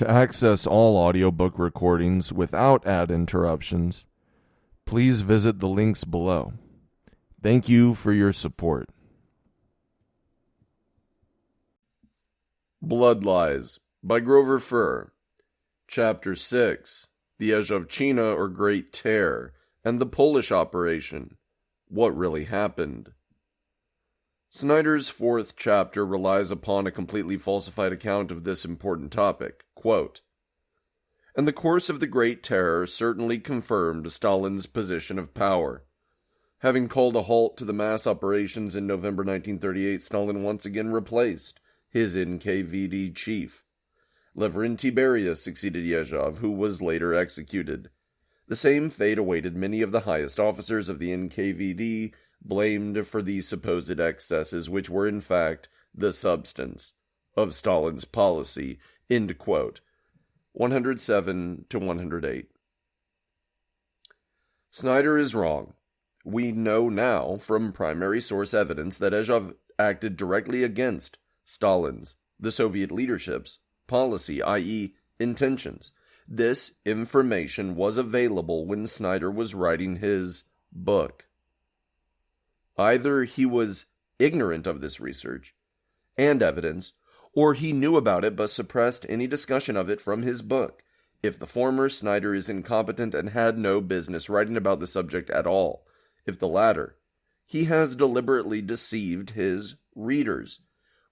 To access all audiobook recordings without ad interruptions, please visit the links below. Thank you for your support. Blood Lies by Grover Furr. Chapter 6. The Azovchina or Great Terror and the Polish Operation. What really happened? Snyder's fourth chapter relies upon a completely falsified account of this important topic. Quote, "And the course of the Great Terror certainly confirmed Stalin's position of power. Having called a halt to the mass operations in November 1938, Stalin once again replaced his NKVD chief. Lavrentiy Beria succeeded Yezhov, who was later executed. The same fate awaited many of the highest officers of the NKVD, blamed for these supposed excesses, which were in fact the substance of Stalin's policy." End quote. 107 to 108. Snyder is wrong. We know now from primary source evidence that Yezhov acted directly against Stalin's, the Soviet leadership's, policy, i.e., intentions. This information was available when Snyder was writing his book. Either he was ignorant of this research and evidence, or he knew about it but suppressed any discussion of it from his book. If the former, Snyder is incompetent and had no business writing about the subject at all. If the latter, he has deliberately deceived his readers.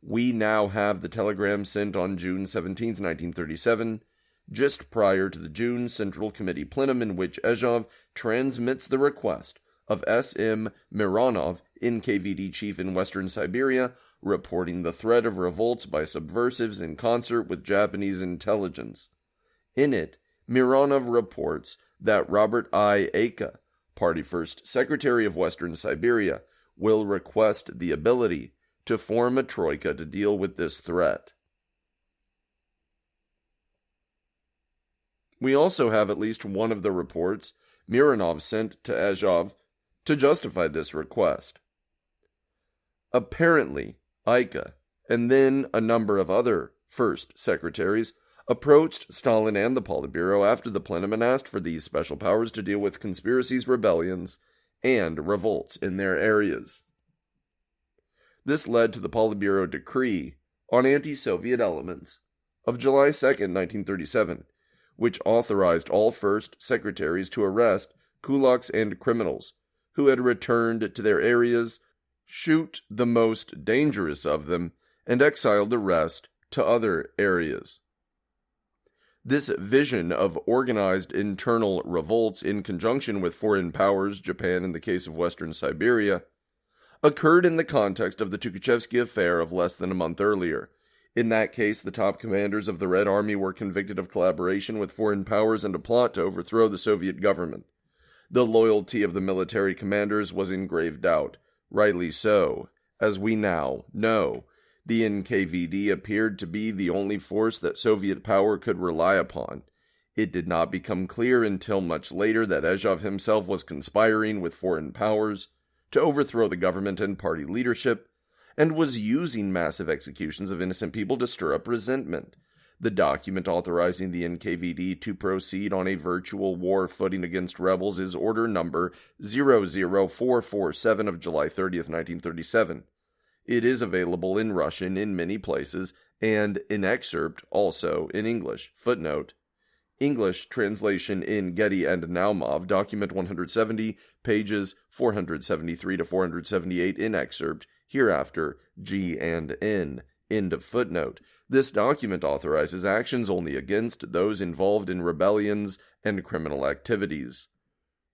We now have the telegram sent on June 17, 1937, just prior to the June Central Committee plenum, in which Yezhov transmits the request of S.M. Mironov, NKVD chief in Western Siberia, reporting the threat of revolts by subversives in concert with Japanese intelligence. In it, Mironov reports that Robert I. Aika, Party First Secretary of Western Siberia, will request the ability to form a troika to deal with this threat. We also have at least one of the reports Mironov sent to Yezhov to justify this request. Apparently, Aika, and then a number of other first secretaries, approached Stalin and the Politburo after the plenum and asked for these special powers to deal with conspiracies, rebellions, and revolts in their areas. This led to the Politburo decree on anti-Soviet elements of July 2, 1937, which authorized all first secretaries to arrest kulaks and criminals who had returned to their areas, shoot the most dangerous of them, and exile the rest to other areas. This vision of organized internal revolts in conjunction with foreign powers, Japan in the case of Western Siberia, occurred in the context of the Tukhachevsky affair of less than a month earlier. In that case, the top commanders of the Red Army were convicted of collaboration with foreign powers and a plot to overthrow the Soviet government. The loyalty of the military commanders was in grave doubt. Rightly so. As we now know, the NKVD appeared to be the only force that Soviet power could rely upon. It did not become clear until much later that Yezhov himself was conspiring with foreign powers to overthrow the government and party leadership, and was using massive executions of innocent people to stir up resentment. The document authorizing the NKVD to proceed on a virtual war footing against rebels is Order Number 00447 of July 30th, 1937. It is available in Russian in many places, and in excerpt also in English. Footnote: English translation in Getty and Naumov, document 170, pages 473 to 478 in excerpt, hereafter G and N. End of footnote. This document authorizes actions only against those involved in rebellions and criminal activities.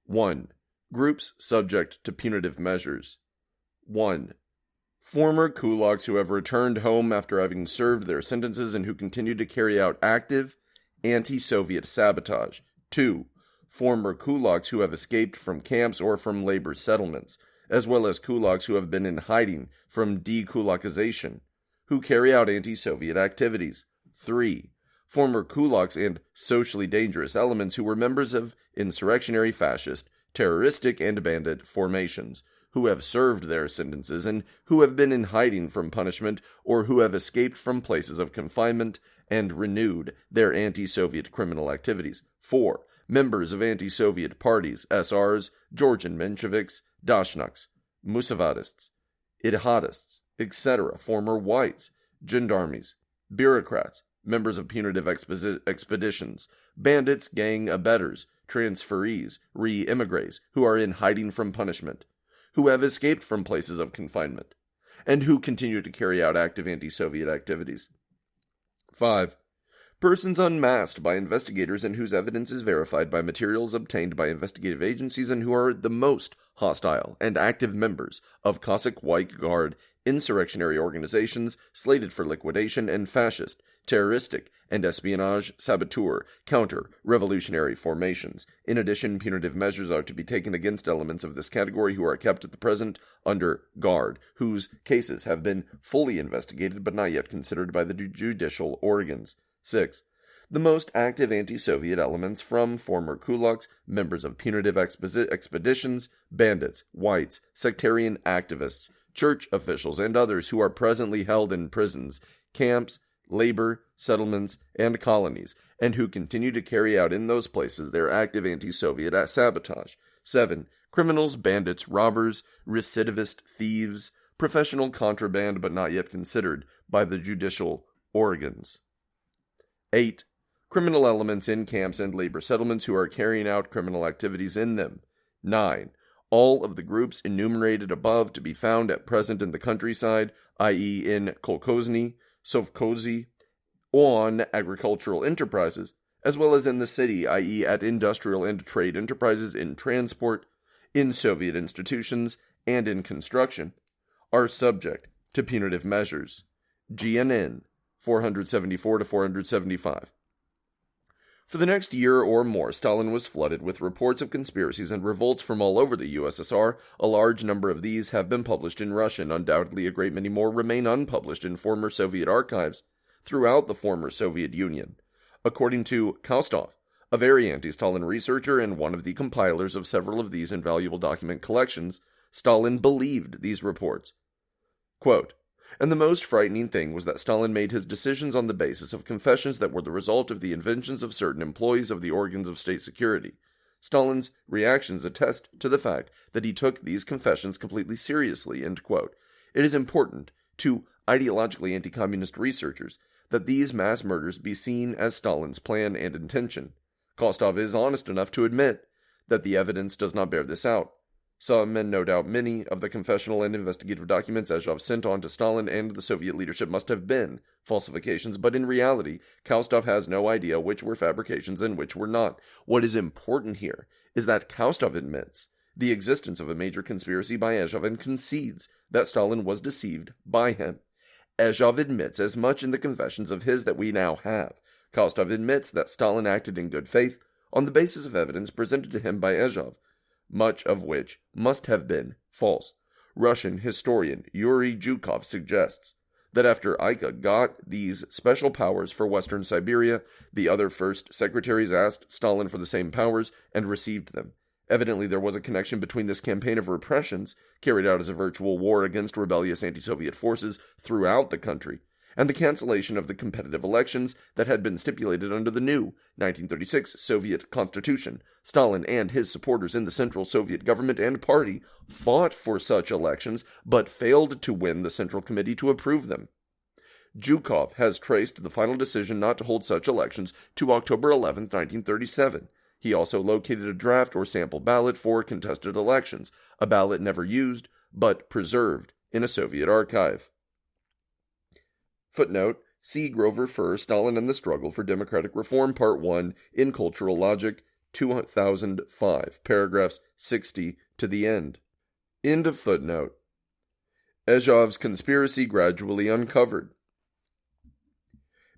1. Groups subject to punitive measures. 1. Former kulaks who have returned home after having served their sentences and who continue to carry out active anti-Soviet sabotage. 2. Former kulaks who have escaped from camps or from labor settlements, as well as kulaks who have been in hiding from dekulakization, who carry out anti-Soviet activities. 3. Former kulaks and socially dangerous elements who were members of insurrectionary, fascist, terroristic, and bandit formations, who have served their sentences and who have been in hiding from punishment or who have escaped from places of confinement and renewed their anti-Soviet criminal activities. 4. Members of anti-Soviet parties, SRs, Georgian Mensheviks, Dashniks, Musavadists, Ilhadists, etc., former whites, gendarmes, bureaucrats, members of punitive expeditions, bandits, gang abettors, transferees, re-immigrés who are in hiding from punishment, who have escaped from places of confinement, and who continue to carry out active anti-Soviet activities. 5. Persons unmasked by investigators and whose evidence is verified by materials obtained by investigative agencies and who are the most hostile and active members of Cossack White Guard insurrectionary organizations slated for liquidation and fascist, terroristic, and espionage, saboteur, counter-revolutionary formations. In addition, punitive measures are to be taken against elements of this category who are kept at the present under guard, whose cases have been fully investigated but not yet considered by the judicial organs. 6. The most active anti-Soviet elements from former kulaks, members of punitive expeditions, bandits, whites, sectarian activists, church officials, and others who are presently held in prisons, camps, labor, settlements, and colonies, and who continue to carry out in those places their active anti-Soviet sabotage. 7. Criminals, bandits, robbers, recidivist thieves, professional contraband but not yet considered by the judicial organs. 8. Criminal elements in camps and labor settlements who are carrying out criminal activities in them. 9. All of the groups enumerated above to be found at present in the countryside, i.e. in kolkhozy, sovkhozy, on agricultural enterprises, as well as in the city, i.e. at industrial and trade enterprises, in transport, in Soviet institutions, and in construction, are subject to punitive measures. GNN 474 to 475. For the next year or more, Stalin was flooded with reports of conspiracies and revolts from all over the USSR. A large number of these have been published in Russian. Undoubtedly, a great many more remain unpublished in former Soviet archives throughout the former Soviet Union. According to Kaustov, a very anti-Stalin researcher and one of the compilers of several of these invaluable document collections, Stalin believed these reports. Quote, and the most frightening thing was that Stalin made his decisions on the basis of confessions that were the result of the inventions of certain employees of the organs of state security. Stalin's reactions attest to the fact that he took these confessions completely seriously. End quote. It is important to ideologically anti-communist researchers that these mass murders be seen as Stalin's plan and intention. Kostov is honest enough to admit that the evidence does not bear this out. Some, and no doubt many, of the confessional and investigative documents Azov sent on to Stalin and the Soviet leadership must have been falsifications, but in reality, Kaustov has no idea which were fabrications and which were not. What is important here is that Kaustov admits the existence of a major conspiracy by Azov and concedes that Stalin was deceived by him. Azov admits as much in the confessions of his that we now have. Kaustov admits that Stalin acted in good faith on the basis of evidence presented to him by Azov, much of which must have been false. Russian historian Yuri Zhukov suggests that after Eika got these special powers for Western Siberia, the other first secretaries asked Stalin for the same powers and received them. Evidently, there was a connection between this campaign of repressions, carried out as a virtual war against rebellious anti-Soviet forces throughout the country, and the cancellation of the competitive elections that had been stipulated under the new 1936 Soviet Constitution. Stalin and his supporters in the Central Soviet government and party fought for such elections, but failed to win the Central Committee to approve them. Zhukov has traced the final decision not to hold such elections to October 11, 1937. He also located a draft or sample ballot for contested elections, a ballot never used, but preserved in a Soviet archive. Footnote, see Grover Furr, Stalin and the Struggle for Democratic Reform, Part 1, in Cultural Logic, 2005, paragraphs 60 to the end. End of footnote. Azov's conspiracy gradually uncovered.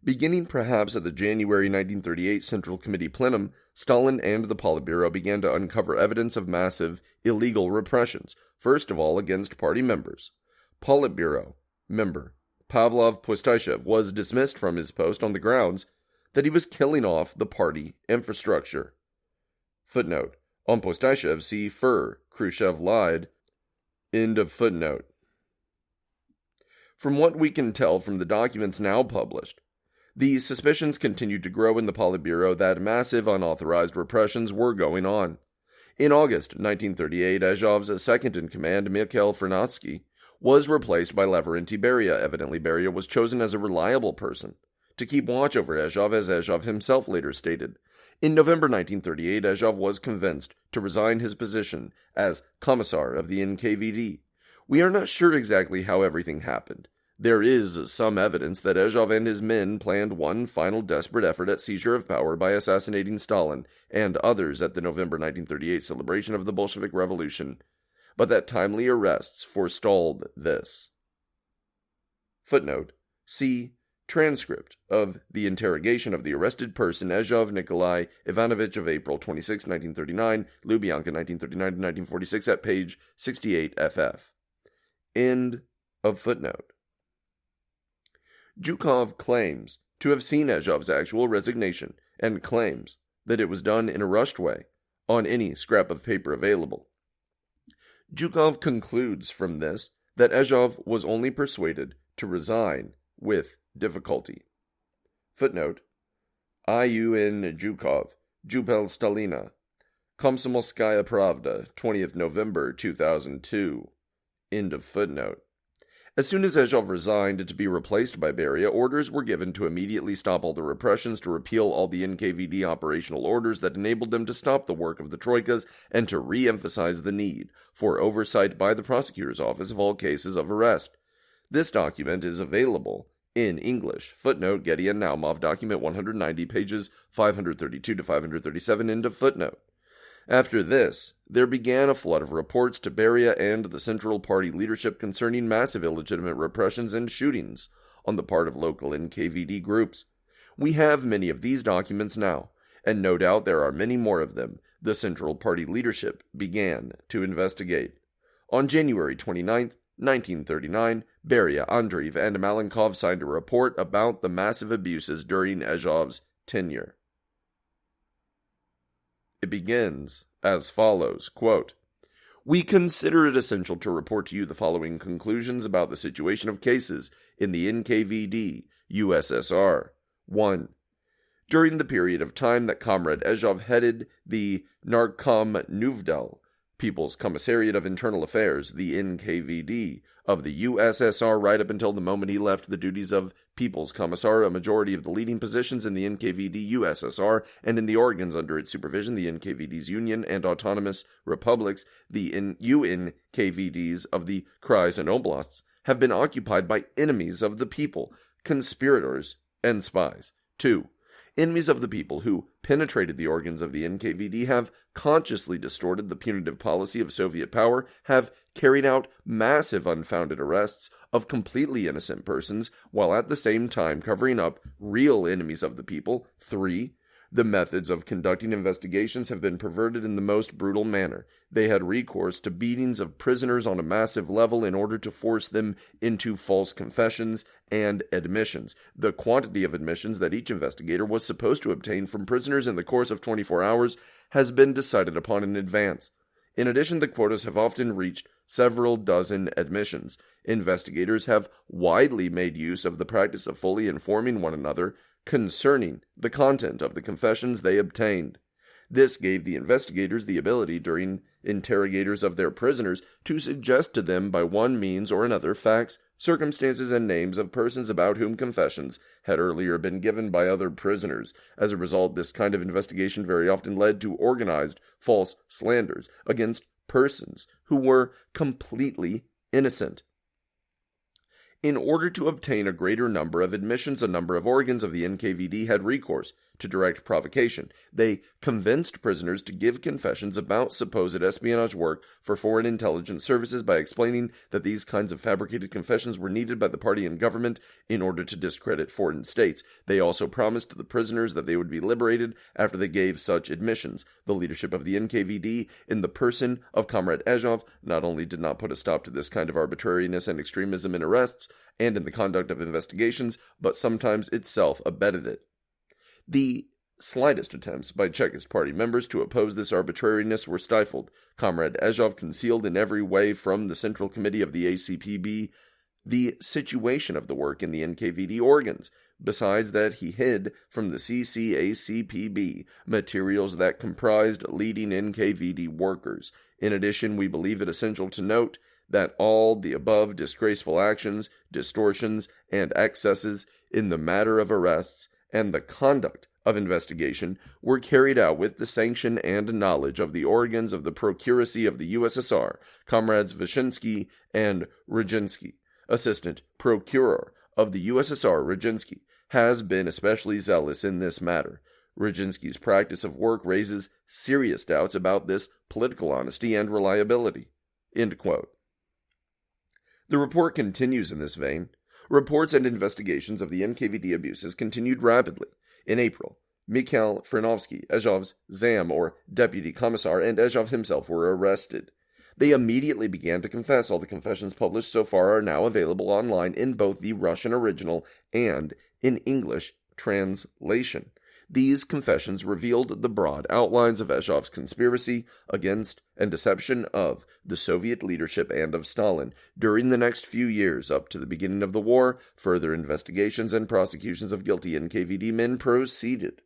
Beginning perhaps at the January 1938 Central Committee plenum, Stalin and the Politburo began to uncover evidence of massive, illegal repressions, first of all against party members. Politburo member Pavlov Postyshev was dismissed from his post on the grounds that he was killing off the party infrastructure. Footnote, on Postyshev, see Furr, Khrushchev Lied, End of footnote. From what we can tell from the documents now published, the suspicions continued to grow in the Politburo that massive unauthorized repressions were going on. In August 1938, Azov's second-in-command, Mikhail Vernadsky, was replaced by Lavrentiy Beria. Evidently, Beria was chosen as a reliable person to keep watch over Azov, as Azov himself later stated. In November 1938, Azov was convinced to resign his position as Commissar of the NKVD. We are not sure exactly how everything happened. There is some evidence that Azov and his men planned one final desperate effort at seizure of power by assassinating Stalin and others at the November 1938 celebration of the Bolshevik Revolution, but that timely arrests forestalled this. Footnote. See transcript of the interrogation of the arrested person Azov Nikolai Ivanovich of April 26, 1939, Lubyanka, 1939-1946, at page 68 FF. End of footnote. Zhukov claims to have seen Azov's actual resignation and claims that it was done in a rushed way on any scrap of paper available. Zhukov concludes from this that Azov was only persuaded to resign with difficulty. Footnote. I.U.N. Zhukov, Jupel Stalina, Komsomolskaya Pravda, 20th November 2002. End of footnote. As soon as Azov resigned to be replaced by Beria, orders were given to immediately stop all the repressions, to repeal all the NKVD operational orders that enabled them to stop the work of the troikas, and to re-emphasize the need for oversight by the prosecutor's office of all cases of arrest. This document is available in English. Footnote, Getty and Naumov, document 190, pages 532 to 537, end of footnote. After this, there began a flood of reports to Beria and the Central Party leadership concerning massive illegitimate repressions and shootings on the part of local NKVD groups. We have many of these documents now, and no doubt there are many more of them. The Central Party leadership began to investigate. On January 29, 1939, Beria, Andreev, and Malenkov signed a report about the massive abuses during Azov's tenure. It begins as follows, quote, "We consider it essential to report to you the following conclusions about the situation of cases in the NKVD, USSR. 1. During the period of time that Comrade Azov headed the Narkomnuvdel, People's Commissariat of Internal Affairs, the NKVD, of the USSR, right up until the moment he left the duties of People's Commissar, a majority of the leading positions in the NKVD USSR and in the organs under its supervision, the NKVD's Union and Autonomous Republics, the UNKVDs of the Krais and Oblasts, have been occupied by enemies of the people, conspirators, and spies. 2. Enemies of the people who penetrated the organs of the NKVD have consciously distorted the punitive policy of Soviet power, have carried out massive unfounded arrests of completely innocent persons, while at the same time covering up real enemies of the people. 3. The methods of conducting investigations have been perverted in the most brutal manner. They had recourse to beatings of prisoners on a massive level in order to force them into false confessions and admissions. The quantity of admissions that each investigator was supposed to obtain from prisoners in the course of 24 hours has been decided upon in advance. In addition, the quotas have often reached several dozen admissions. Investigators have widely made use of the practice of fully informing one another concerning the content of the confessions they obtained. This gave the investigators the ability, during interrogators of their prisoners, to suggest to them by one means or another facts, circumstances, and names of persons about whom confessions had earlier been given by other prisoners. As a result, this kind of investigation very often led to organized false slanders against persons who were completely innocent. In order to obtain a greater number of admissions, a number of organs of the NKVD had recourse to direct provocation. They convinced prisoners to give confessions about supposed espionage work for foreign intelligence services by explaining that these kinds of fabricated confessions were needed by the party and government in order to discredit foreign states. They also promised the prisoners that they would be liberated after they gave such admissions. The leadership of the NKVD, in the person of Comrade Azov, not only did not put a stop to this kind of arbitrariness and extremism in arrests and in the conduct of investigations, but sometimes itself abetted it. The slightest attempts by Chekist party members to oppose this arbitrariness were stifled. Comrade Ezhov concealed in every way from the Central Committee of the ACPB the situation of the work in the NKVD organs, besides that he hid from the CCACPB materials that comprised leading NKVD workers. In addition, we believe it essential to note that all the above disgraceful actions, distortions, and excesses in the matter of arrests and the conduct of investigation were carried out with the sanction and knowledge of the organs of the Procuracy of the USSR, Comrades Vyshinsky and Rodzinsky. Assistant Procurer of the USSR, Rodzinsky, has been especially zealous in this matter. Rodzinsky's practice of work raises serious doubts about this political honesty and reliability." End quote. The report continues in this vein. Reports and investigations of the NKVD abuses continued rapidly. In April, Mikhail Frenovsky, Ezhov's Zam, or Deputy Commissar, and Ezhov himself were arrested. They immediately began to confess. All the confessions published so far are now available online in both the Russian original and in English translation. These confessions revealed the broad outlines of Ezhov's conspiracy against and deception of the Soviet leadership and of Stalin. During the next few years, up to the beginning of the war, further investigations and prosecutions of guilty NKVD men proceeded.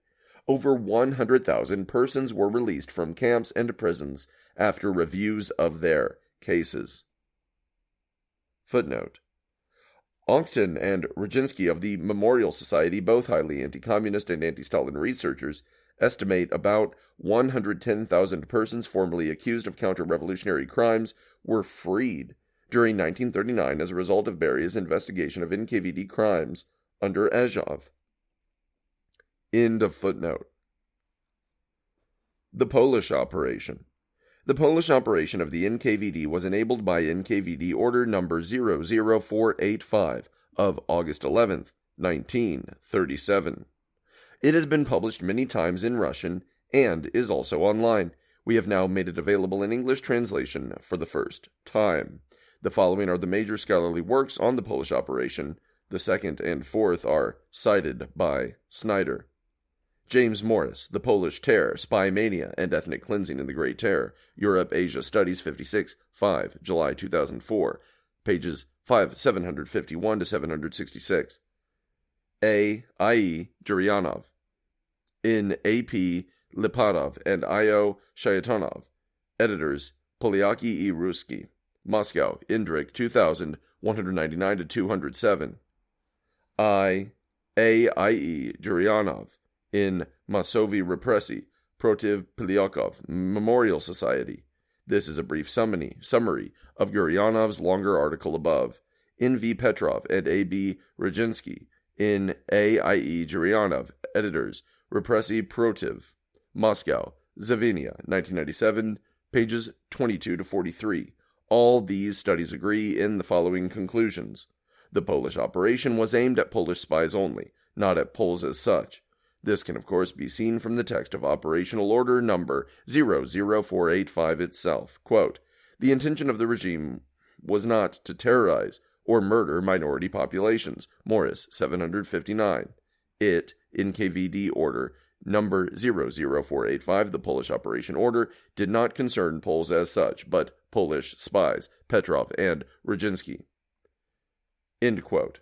Over 100,000 persons were released from camps and prisons after reviews of their cases. Footnote. Onkton and Rodzinsky of the Memorial Society, both highly anti-communist and anti-Stalin researchers, estimate about 110,000 persons formerly accused of counter-revolutionary crimes were freed during 1939 as a result of Beria's investigation of NKVD crimes under Ezhov. End of footnote. The Polish operation. The Polish operation of the NKVD was enabled by NKVD Order Number 00485 of August 11, 1937. It has been published many times in Russian and is also online. We have now made it available in English translation for the first time. The following are the major scholarly works on the Polish operation. The second and fourth are cited by Snyder. James Morris, The Polish Terror, Spy Mania, and Ethnic Cleansing in the Great Terror, Europe-Asia Studies 56, 5, July 2004, pages 751 to 766. A. I. Juryanov, in A.P. Lipadov and I.O. Shayatonov, editors Polyaki e Ruski, Moscow, Indrik, 2000, 199 to 207. A. I.E. Juryanov, in Masovi Repressi, Protiv Polyakov, Memorial Society. This is a brief summary of Guryanov's longer article above. N. V. Petrov and A. B. Rodzinsky, in A. I. E. Juryanov, editors Repressi Protiv, Moscow, Zavinia, 1997, pages 22 to 43. All these studies agree in the following conclusions. The Polish operation was aimed at Polish spies only, not at Poles as such. This can, of course, be seen from the text of Operational Order Number 00485 itself. Quote, "The intention of the regime was not to terrorize or murder minority populations." Morris, 759. It, NKVD Order Number 00485, the Polish Operation Order, did not concern Poles as such, but Polish spies, Petrov and Rodzinsky. End quote.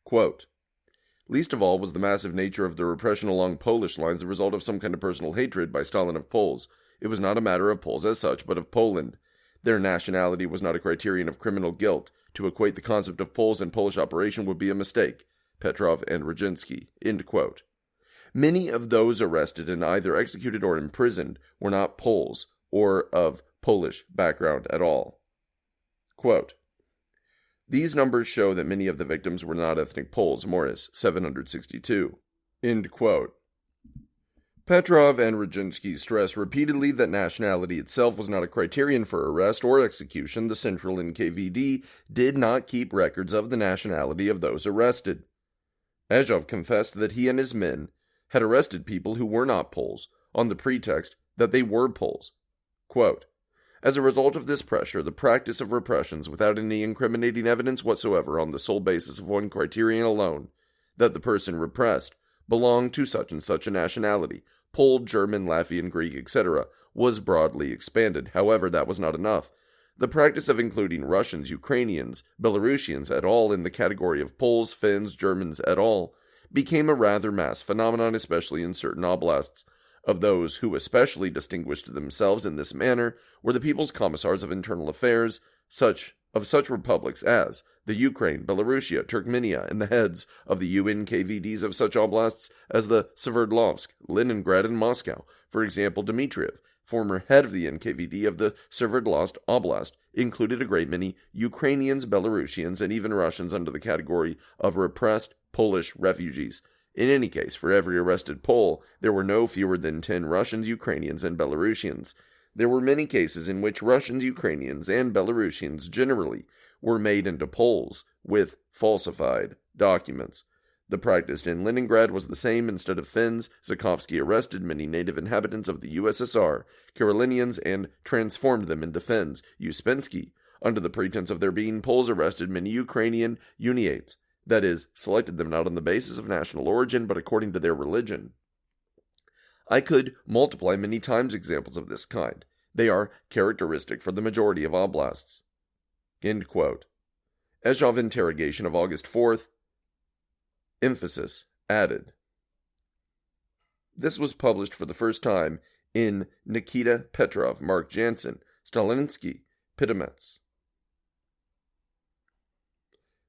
Quote, "Least of all was the massive nature of the repression along Polish lines the result of some kind of personal hatred by Stalin of Poles. It was not a matter of Poles as such, but of Poland. Their nationality was not a criterion of criminal guilt. To equate the concept of Poles and Polish operation would be a mistake. Petrov and Rodzinsky." End quote. Many of those arrested and either executed or imprisoned were not Poles or of Polish background at all. Quote, "These numbers show that many of the victims were not ethnic Poles." Morris, 762. End quote. Petrov and Rodzinsky stress repeatedly that nationality itself was not a criterion for arrest or execution. The Central NKVD did not keep records of the nationality of those arrested. Ezhov confessed that he and his men had arrested people who were not Poles on the pretext that they were Poles. Quote, "As a result of this pressure, the practice of repressions without any incriminating evidence whatsoever on the sole basis of one criterion alone that the person repressed belonged to such and such a nationality, Pole, German, Latvian, Greek, etc., was broadly expanded. However, that was not enough. The practice of including Russians, Ukrainians, Belarusians et al. In the category of Poles, Finns, Germans et al. Became a rather mass phenomenon, especially in certain oblasts. Of those who especially distinguished themselves in this manner were the People's Commissars of Internal Affairs, such republics as the Ukraine, Belarusia, Turkmenia, and the heads of the UNKVDs of such oblasts as the Sverdlovsk, Leningrad, and Moscow. For example, Dmitriev, former head of the NKVD of the Sverdlovsk Oblast, included a great many Ukrainians, Belarusians, and even Russians under the category of repressed Polish refugees. In any case, for every arrested Pole, there were no fewer than 10 Russians, Ukrainians, and Belarusians. There were many cases in which Russians, Ukrainians, and Belarusians generally were made into Poles with falsified documents. The practice in Leningrad was the same. Instead of Finns, Zhukovsky arrested many native inhabitants of the USSR, Karelinians, and transformed them into Finns. Uspensky, under the pretense of their being Poles, arrested many Ukrainian uniates, that is, selected them not on the basis of national origin, but according to their religion. I could multiply many times examples of this kind. They are characteristic for the majority of oblasts. End quote. Ezhov interrogation of August 4th. Emphasis added. This was published for the first time in Nikita Petrov, Mark Jansen, Stalinsky, Pitomets.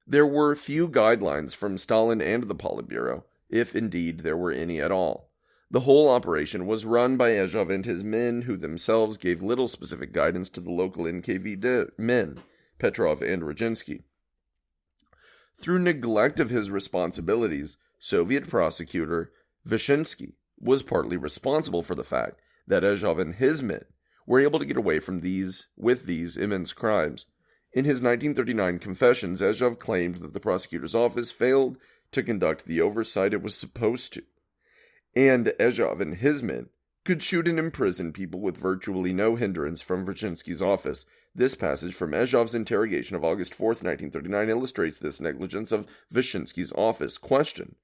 There were few guidelines from Stalin and the Politburo, if indeed there were any at all. The whole operation was run by Ezhov and his men, who themselves gave little specific guidance to the local NKVD men, Petrov and Rodzinsky. Through neglect of his responsibilities, Soviet prosecutor Vyshinsky was partly responsible for the fact that Ezhov and his men were able to get away with these immense crimes. In his 1939 confessions, Ezhov claimed that the prosecutor's office failed to conduct the oversight it was supposed to, and Ezhov and his men could shoot and imprison people with virtually no hindrance from Vyshinsky's office. This passage from Ezhov's interrogation of August 4th, 1939 illustrates this negligence of Vyshinsky's office. Question: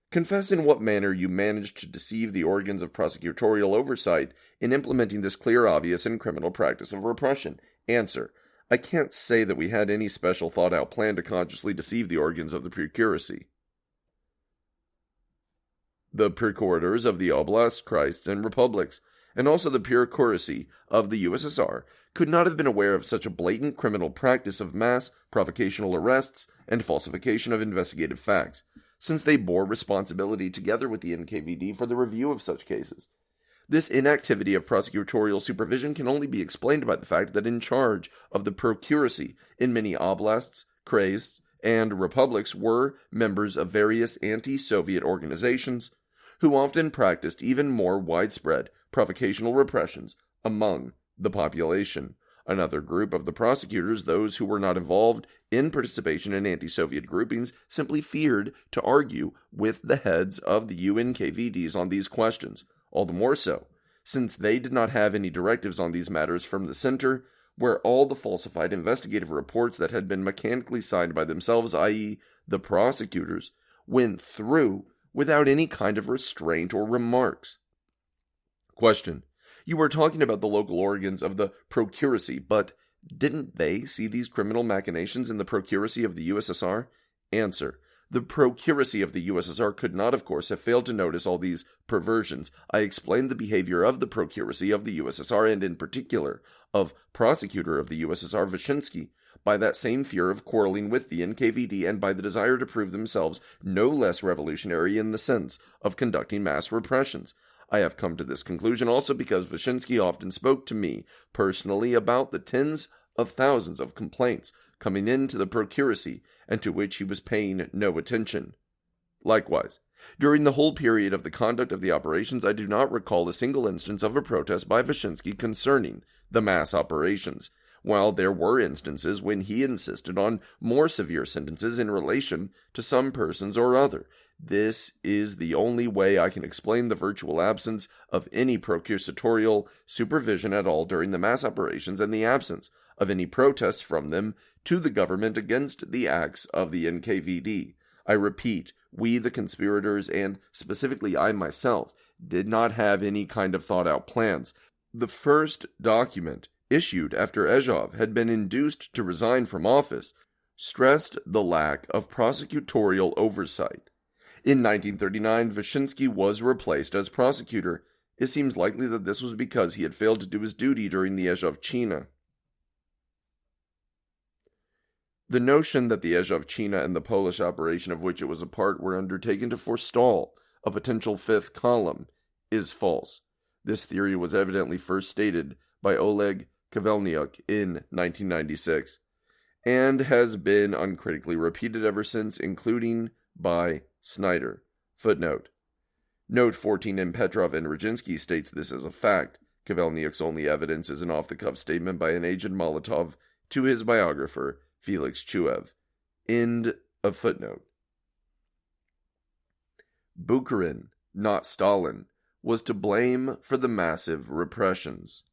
confess in what manner you managed to deceive the organs of prosecutorial oversight in implementing this clear, obvious, and criminal practice of repression. Answer: I can't say that we had any special thought-out plan to consciously deceive the organs of the procuracy. The procurators of the oblasts, Christs, and republics, and also the procuracy of the USSR, could not have been aware of such a blatant criminal practice of mass provocational arrests and falsification of investigative facts, since they bore responsibility together with the NKVD for the review of such cases. This inactivity of prosecutorial supervision can only be explained by the fact that in charge of the procuracy in many oblasts, krays, and republics were members of various anti-Soviet organizations, who often practiced even more widespread provocational repressions among the population. Another group of the prosecutors, those who were not involved in participation in anti-Soviet groupings, simply feared to argue with the heads of the UNKVDs on these questions, all the more so, since they did not have any directives on these matters from the center, where all the falsified investigative reports that had been mechanically signed by themselves, i.e., the prosecutors, went through without any kind of restraint or remarks. Question: you were talking about the local organs of the procuracy, but didn't they see these criminal machinations in the procuracy of the USSR? Answer: the procuracy of the USSR could not, of course, have failed to notice all these perversions. I explained the behavior of the procuracy of the USSR, and in particular of prosecutor of the USSR Vyshinsky, by that same fear of quarreling with the NKVD and by the desire to prove themselves no less revolutionary in the sense of conducting mass repressions. I have come to this conclusion also because Vyshinsky often spoke to me personally about the tens of thousands of complaints coming into the procuracy and to which he was paying no attention. Likewise, during the whole period of the conduct of the operations, I do not recall a single instance of a protest by Vyshinsky concerning the mass operations, while there were instances when he insisted on more severe sentences in relation to some persons or other. This is the only way I can explain the virtual absence of any prosecutorial supervision at all during the mass operations and the absence of any protests from them to the government against the acts of the NKVD. I repeat, we, the conspirators, and specifically I myself, did not have any kind of thought-out plans. The first document, issued after Azov had been induced to resign from office, stressed the lack of prosecutorial oversight. In 1939, Vyshinsky was replaced as prosecutor. It seems likely that this was because he had failed to do his duty during the Azovchina. The notion that the Azovchina and the Polish operation of which it was a part were undertaken to forestall a potential fifth column is false. This theory was evidently first stated by Oleg Khavelniuk in 1996, and has been uncritically repeated ever since, including by Snyder. Footnote. Note 14 in Petrov and Roginski states this as a fact. Khavelniuk's only evidence is an off-the-cuff statement by an agent Molotov to his biographer, Felix Chuev. End of footnote. Bukharin, not Stalin, was to blame for the massive repressions.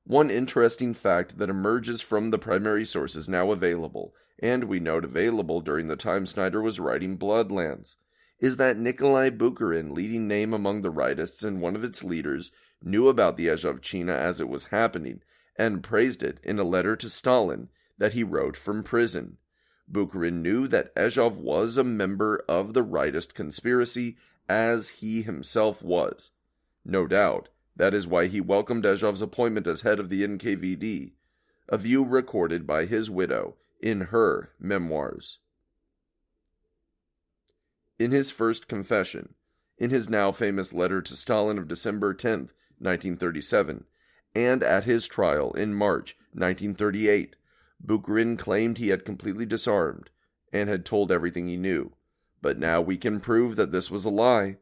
One interesting fact that emerges from the primary sources now available, and we note available during the time Snyder was writing Bloodlands, is that Nikolai Bukharin, leading name among the rightists and one of its leaders, knew about the Azovchina as it was happening, and praised it in a letter to Stalin that he wrote from prison. Bukharin knew that Azov was a member of the rightist conspiracy, as he himself was. No doubt, that is why he welcomed Azov's appointment as head of the NKVD, a view recorded by his widow in her memoirs. In his first confession, in his now famous letter to Stalin of December 10, 1937, and at his trial in March 1938, Bukharin claimed he had completely disarmed and had told everything he knew. But now we can prove that this was a lie.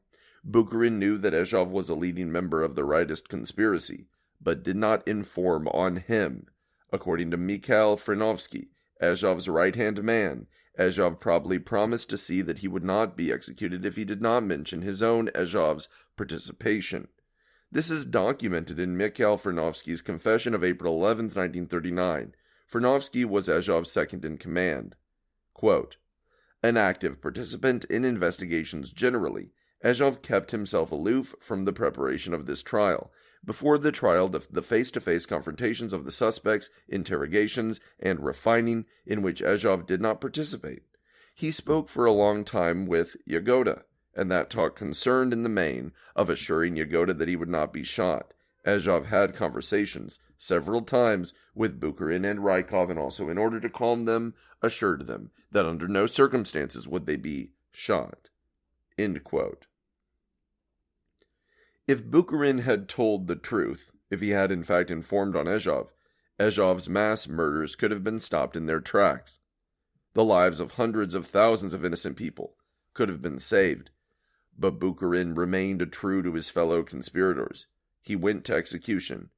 Bukharin knew that Azov was a leading member of the rightist conspiracy, but did not inform on him. According to Mikhail Frenovsky, Azov's right-hand man, Azov probably promised to see that he would not be executed if he did not mention his own Azov's participation. This is documented in Mikhail Frenovsky's confession of April 11, 1939. Frenovsky was Azov's second-in-command. Quote, an active participant in investigations generally, Azov kept himself aloof from the preparation of this trial. Before the trial, the face-to-face confrontations of the suspects, interrogations, and refining, in which Azov did not participate. He spoke for a long time with Yagoda, and that talk concerned in the main of assuring Yagoda that he would not be shot. Azov had conversations several times with Bukharin and Rykov, and also, in order to calm them, assured them that under no circumstances would they be shot. End quote. If Bukharin had told the truth, if he had in fact informed on Azov, Azov's mass murders could have been stopped in their tracks. The lives of hundreds of thousands of innocent people could have been saved. But Bukharin remained true to his fellow conspirators. He went to execution.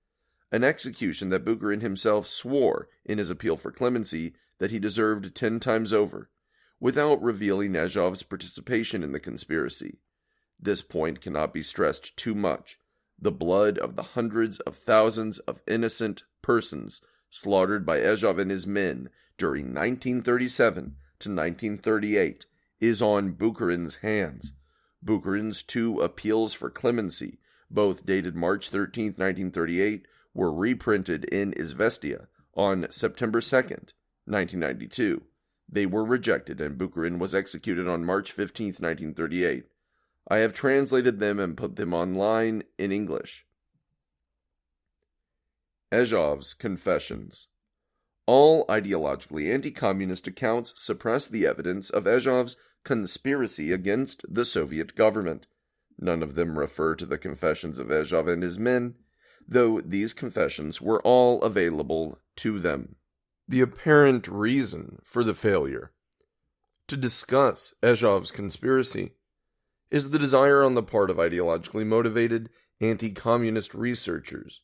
An execution that Bukharin himself swore in his appeal for clemency that he deserved 10 times over, without revealing Azov's participation in the conspiracy. This point cannot be stressed too much. The blood of the hundreds of thousands of innocent persons slaughtered by Azov and his men during 1937 to 1938 is on Bukharin's hands. Bukharin's 2 appeals for clemency, both dated March 13, 1938, were reprinted in Izvestia on September 2, 1992. They were rejected, and Bukharin was executed on March 15, 1938. I have translated them and put them online in English. Azov's Confessions. All ideologically anti-communist accounts suppress the evidence of Azov's conspiracy against the Soviet government. None of them refer to the confessions of Azov and his men, though these confessions were all available to them. The apparent reason for the failure to discuss Azov's conspiracy is the desire on the part of ideologically motivated anti-communist researchers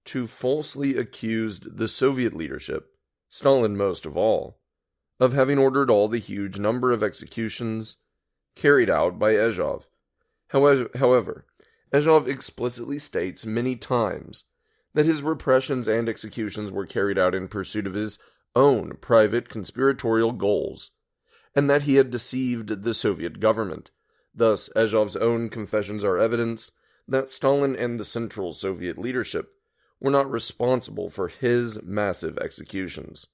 to falsely accuse the Soviet leadership, Stalin most of all, of having ordered all the huge number of executions carried out by Azov. However, Azov explicitly states many times that his repressions and executions were carried out in pursuit of his own private conspiratorial goals. and that he had deceived the Soviet government. Thus, Azhov's own confessions are evidence that Stalin and the Central Soviet leadership were not responsible for his massive executions.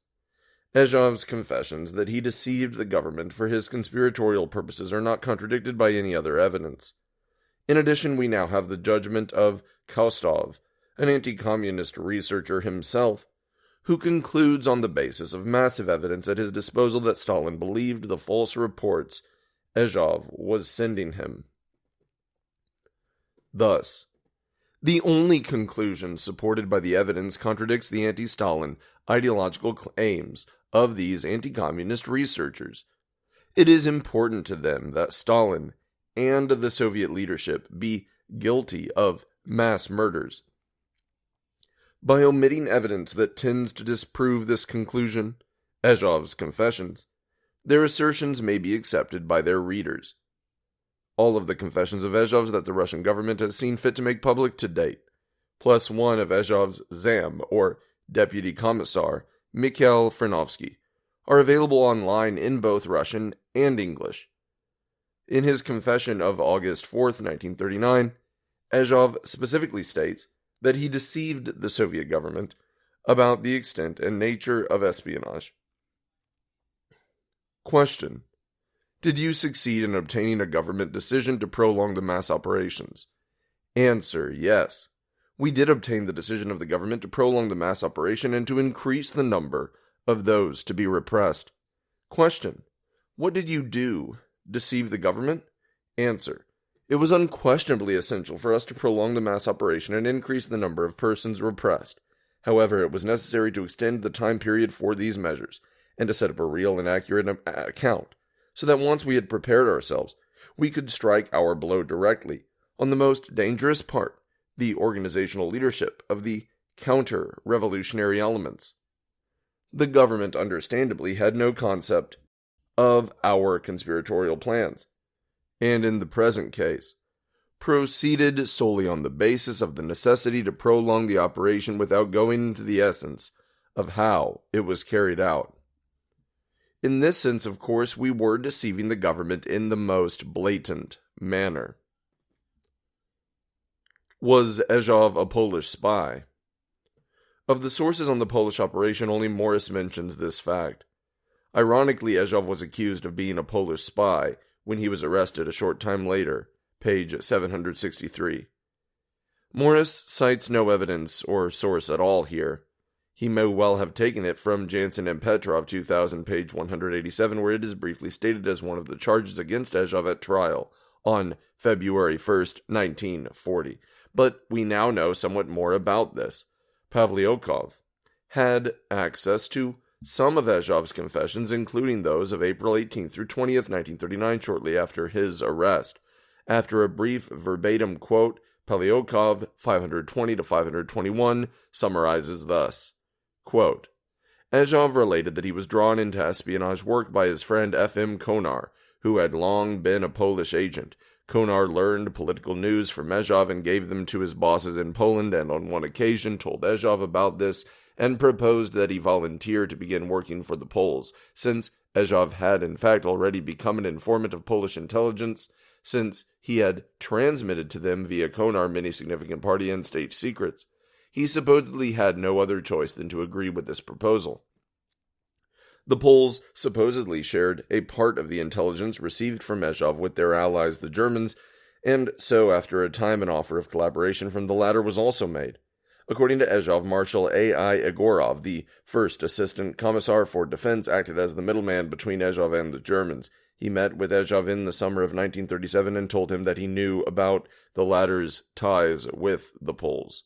Azhov's confessions that he deceived the government for his conspiratorial purposes are not contradicted by any other evidence. In addition, we now have the judgment of Kostov, an anti-communist researcher himself, who concludes on the basis of massive evidence at his disposal that Stalin believed the false reports Azhov was sending him. Thus, the only conclusion supported by the evidence contradicts the anti-Stalin ideological claims of these anti-communist researchers. It is important to them that Stalin and the Soviet leadership be guilty of mass murders. By omitting evidence that tends to disprove this conclusion, Azhov's confessions, their assertions may be accepted by their readers. All of the confessions of Azhov's that the Russian government has seen fit to make public to date, plus one of Azhov's zam, or deputy commissar, Mikhail Frenovsky, are available online in both Russian and English. In his confession of August 4th, 1939, Azhov specifically states that he deceived the Soviet government about the extent and nature of espionage. Question: did you succeed in obtaining a government decision to prolong the mass operations? Answer: yes. We did obtain the decision of the government to prolong the mass operation and to increase the number of those to be repressed. Question: what did you do? Deceive the government? Answer: it was unquestionably essential for us to prolong the mass operation and increase the number of persons repressed. However, it was necessary to extend the time period for these measures and to set up a real and accurate account, so that once we had prepared ourselves, we could strike our blow directly on the most dangerous part, the organizational leadership of the counter-revolutionary elements. The government, understandably, had no concept of our conspiratorial plans, and in the present case, proceeded solely on the basis of the necessity to prolong the operation without going into the essence of how it was carried out. In this sense, of course, we were deceiving the government in the most blatant manner. Was Azhov a Polish spy? Of the sources on the Polish operation, only Morris mentions this fact. Ironically, Azhov was accused of being a Polish spy when he was arrested a short time later, page 763. Morris cites no evidence or source at all here. He may well have taken it from Jansen and Petrov 2000, page 187, where it is briefly stated as one of the charges against Azhov at trial on February 1st, 1940. But we now know somewhat more about this. Pavlyukov had access to some of Azhov's confessions, including those of April 18th through 20th, 1939, shortly after his arrest. After a brief verbatim quote, Pavlyukov 520 to 521 summarizes thus, quote, Azhov related that he was drawn into espionage work by his friend F.M. Konar, who had long been a Polish agent. Konar learned political news from Azhov and gave them to his bosses in Poland, and on one occasion told Azhov about this and proposed that he volunteer to begin working for the Poles, since Azhov had in fact already become an informant of Polish intelligence, since he had transmitted to them via Konar many significant party and state secrets. He supposedly had no other choice than to agree with this proposal. The Poles supposedly shared a part of the intelligence received from Azhov with their allies, the Germans, and so after a time an offer of collaboration from the latter was also made. According to Azhov, Marshal A.I. Egorov, the first assistant commissar for defense, acted as the middleman between Azhov and the Germans. He met with Azhov in the summer of 1937 and told him that he knew about the latter's ties with the Poles,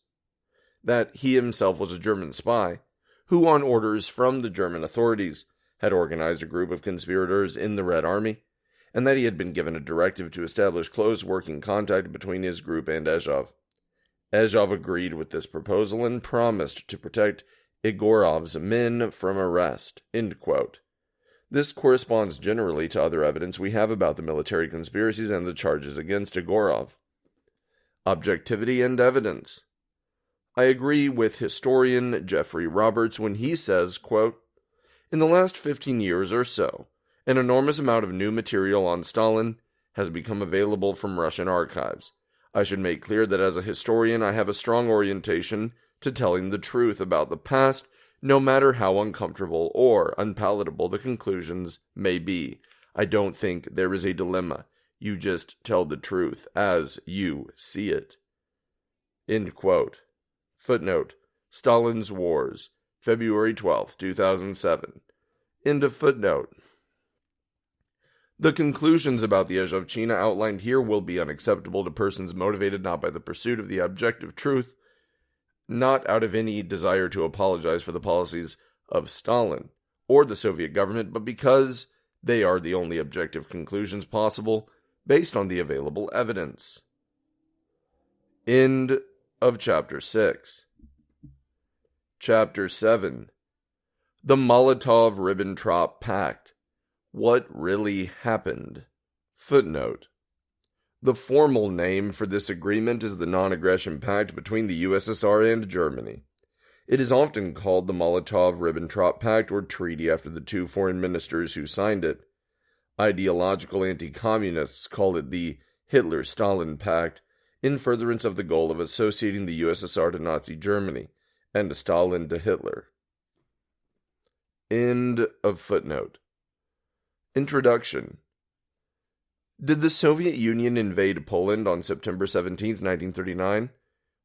that he himself was a German spy, who on orders from the German authorities had organized a group of conspirators in the Red Army, and that he had been given a directive to establish close working contact between his group and Azhov. Azhov agreed with this proposal and promised to protect Egorov's men from arrest. End quote. This corresponds generally to other evidence we have about the military conspiracies and the charges against Egorov. Objectivity and evidence. I agree with historian Jeffrey Roberts when he says, quote, in the last 15 years or so, An enormous amount of new material on Stalin has become available from Russian archives. I should make clear that as a historian I have a strong orientation to telling the truth about the past, no matter how uncomfortable or unpalatable the conclusions may be. I don't think there is a dilemma. You just tell the truth as you see it. End quote. Footnote. Stalin's Wars, February 12, 2007. End of footnote. The conclusions about the Azovchina outlined here will be unacceptable to persons motivated not by the pursuit of the objective truth, not out of any desire to apologize for the policies of Stalin or the Soviet government, but because they are the only objective conclusions possible based on the available evidence. End of Chapter 6. Chapter 7. The Molotov-Ribbentrop Pact. What really happened? Footnote. The formal name for this agreement is the Non-Aggression Pact between the USSR and Germany. It is often called the Molotov-Ribbentrop Pact or Treaty after the two foreign ministers who signed it. Ideological anticommunists call it the Hitler-Stalin Pact, in furtherance of the goal of associating the USSR to Nazi Germany and Stalin to Hitler. End of footnote. Introduction. Did the Soviet Union invade Poland on September 17, 1939?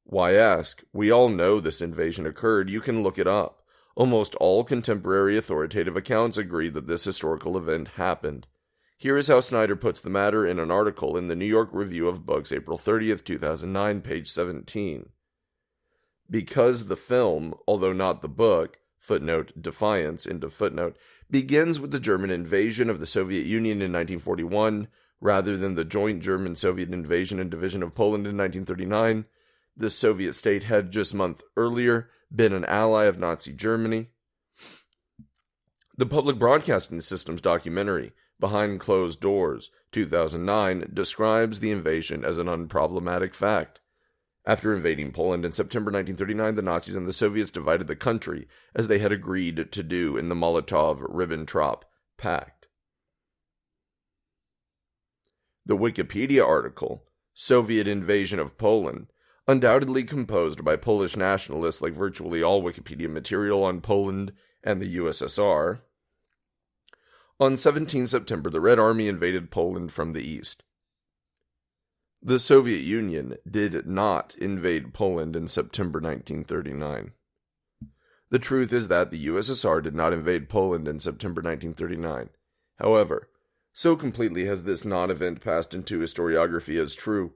Why ask? We all know this invasion occurred. You can look it up. Almost all contemporary authoritative accounts agree that this historical event happened. Here is how Snyder puts the matter in an article in the New York Review of Books, April 30th, 2009, page 17. Because the film, although not the book, footnote, Defiance, end of footnote, begins with the German invasion of the Soviet Union in 1941, rather than the joint German-Soviet invasion and division of Poland in 1939, the Soviet state had just months earlier been an ally of Nazi Germany. The Public Broadcasting System's documentary, Behind Closed Doors, 2009, describes the invasion as an unproblematic fact. After invading Poland in September 1939, the Nazis and the Soviets divided the country, as they had agreed to do in the Molotov-Ribbentrop Pact. The Wikipedia article, Soviet Invasion of Poland, undoubtedly composed by Polish nationalists like virtually all Wikipedia material on Poland and the USSR. On 17 September, the Red Army invaded Poland from the east. The Soviet Union did not invade Poland in September 1939. The truth is that the USSR did not invade Poland in September 1939. However, so completely has this non-event passed into historiography as true,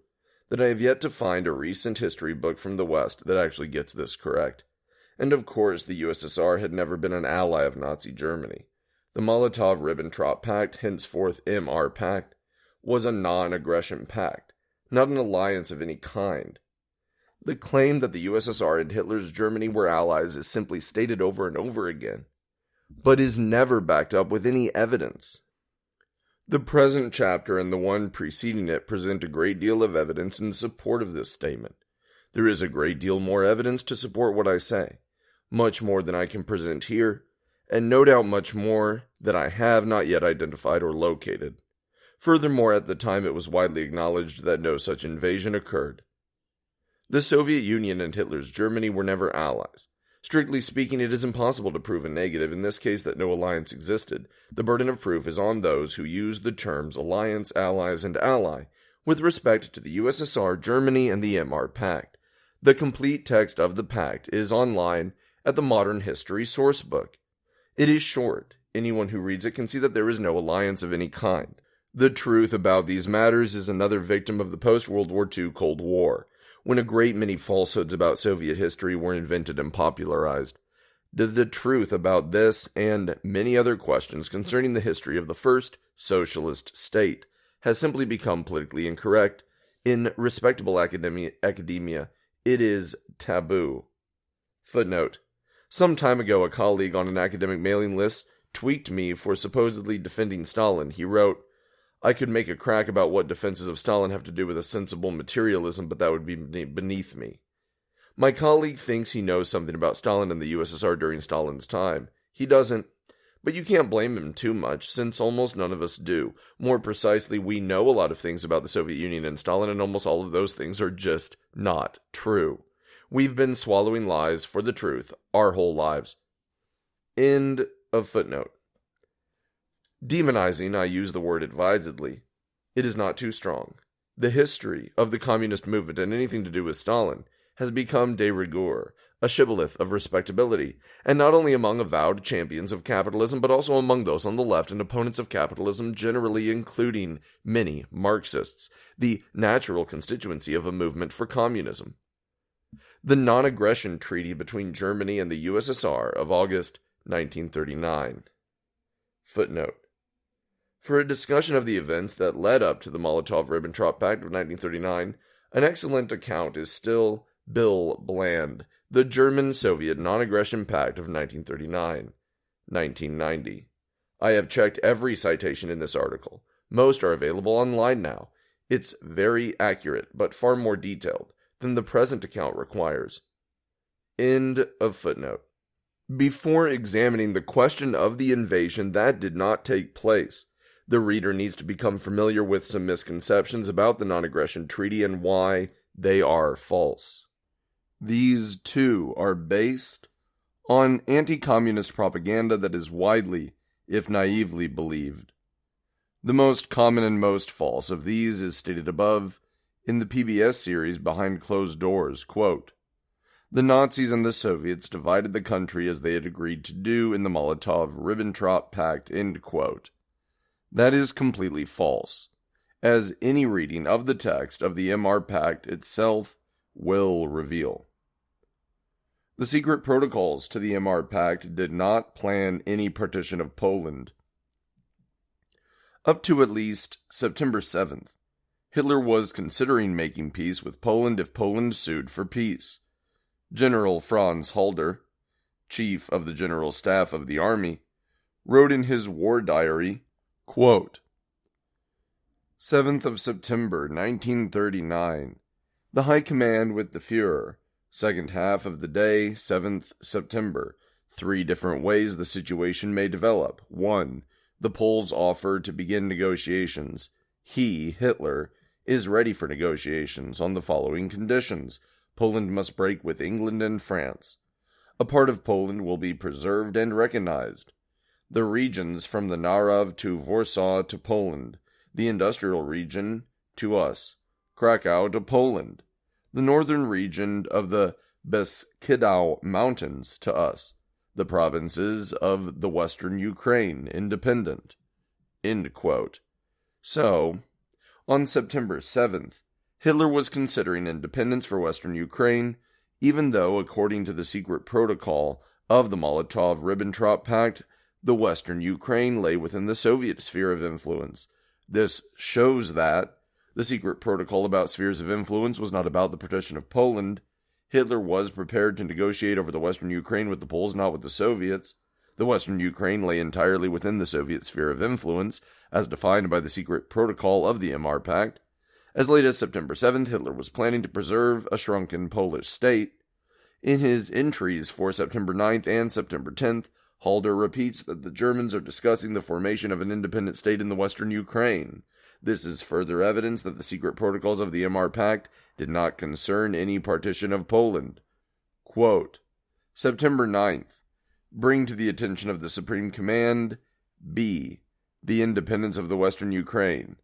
that I have yet to find a recent history book from the West that actually gets this correct. And of course, the USSR had never been an ally of Nazi Germany. The Molotov-Ribbentrop Pact, henceforth MR Pact, was a non-aggression pact, not an alliance of any kind. The claim that the USSR and Hitler's Germany were allies is simply stated over and over again, but is never backed up with any evidence. The present chapter and the one preceding it present a great deal of evidence in support of this statement. There is a great deal more evidence to support what I say, much more than I can present here, and no doubt much more that I have not yet identified or located. Furthermore, at the time it was widely acknowledged that no such invasion occurred. The Soviet Union and Hitler's Germany were never allies. Strictly speaking, it is impossible to prove a negative in this case that no alliance existed. The burden of proof is on those who use the terms alliance, allies, and ally with respect to the USSR, Germany, and the MR Pact. The complete text of the pact is online at the Modern History Sourcebook. It is short. Anyone who reads it can see that there is no alliance of any kind. The truth about these matters is another victim of the post-World War II Cold War, when a great many falsehoods about Soviet history were invented and popularized. The truth about this and many other questions concerning the history of the first socialist state has simply become politically incorrect. In respectable academia, it is taboo. Footnote. Some time ago, a colleague on an academic mailing list tweaked me for supposedly defending Stalin. He wrote, "I could make a crack about what defenses of Stalin have to do with a sensible materialism, but that would be beneath me." My colleague thinks he knows something about Stalin and the USSR during Stalin's time. He doesn't. But you can't blame him too much, since almost none of us do. More precisely, we know a lot of things about the Soviet Union and Stalin, and almost all of those things are just not true. We've been swallowing lies for the truth our whole lives. End of footnote. Demonizing, I use the word advisedly. It is not too strong. The history of the communist movement and anything to do with Stalin has become de rigueur, a shibboleth of respectability, and not only among avowed champions of capitalism, but also among those on the left and opponents of capitalism generally, including many Marxists, the natural constituency of a movement for communism. The non-aggression treaty between Germany and the USSR of August 1939. Footnote. For a discussion of the events that led up to the Molotov-Ribbentrop Pact of 1939, an excellent account is still Bill Bland, The German-Soviet Non-Aggression Pact of 1939, 1990. I have checked every citation in this article. Most are available online now. It's very accurate, but far more detailed than the present account requires. End of footnote. Before examining the question of the invasion that did not take place, the reader needs to become familiar with some misconceptions about the non-aggression treaty and why they are false. These, too, are based on anti-communist propaganda that is widely, if naively, believed. The most common and most false of these is stated above in the PBS series Behind Closed Doors, quote, "The Nazis and the Soviets divided the country as they had agreed to do in the Molotov-Ribbentrop Pact," end quote. That is completely false, as any reading of the text of the MR Pact itself will reveal. The secret protocols to the MR Pact did not plan any partition of Poland. Up to at least September 7th, Hitler was considering making peace with Poland if Poland sued for peace. General Franz Halder, chief of the General Staff of the Army, wrote in his war diary, quote, 7th of September, 1939. The High Command with the Furr. Second half of the day, 7th September. 3 different ways the situation may develop. 1. The Poles offer to begin negotiations. He, Hitler, is ready for negotiations on the following conditions. Poland must break with England and France. A part of Poland will be preserved and recognized. The regions from the Narów to Warsaw to Poland, the industrial region to us, Krakow to Poland, the northern region of the Beskidzów Mountains to us, the provinces of the western Ukraine independent. End quote. So, on September 7th, Hitler was considering independence for western Ukraine, even though, according to the secret protocol of the Molotov-Ribbentrop Pact, the western Ukraine lay within the Soviet sphere of influence. This shows that the secret protocol about spheres of influence was not about the partition of Poland. Hitler was prepared to negotiate over the western Ukraine with the Poles, not with the Soviets. The western Ukraine lay entirely within the Soviet sphere of influence, as defined by the secret protocol of the MR Pact. As late as September 7th, Hitler was planning to preserve a shrunken Polish state. In his entries for September 9th and September 10th, Halder repeats that the Germans are discussing the formation of an independent state in the western Ukraine. This is further evidence that the secret protocols of the MR Pact did not concern any partition of Poland. Quote, September 9th. Bring to the attention of the Supreme Command, B. The independence of the western Ukraine.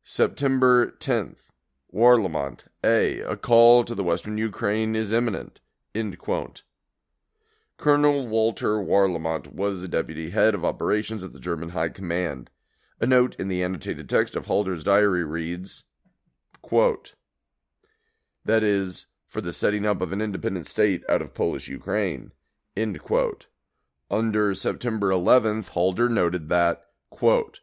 September 10th. Warlimont, A. A call to the western Ukraine is imminent. End quote. Colonel Walter Warlimont was the deputy head of operations at the German High Command. A note in the annotated text of Halder's diary reads, quote, that is, for the setting up of an independent state out of Polish Ukraine, end quote. Under September 11th, Halder noted that, quote,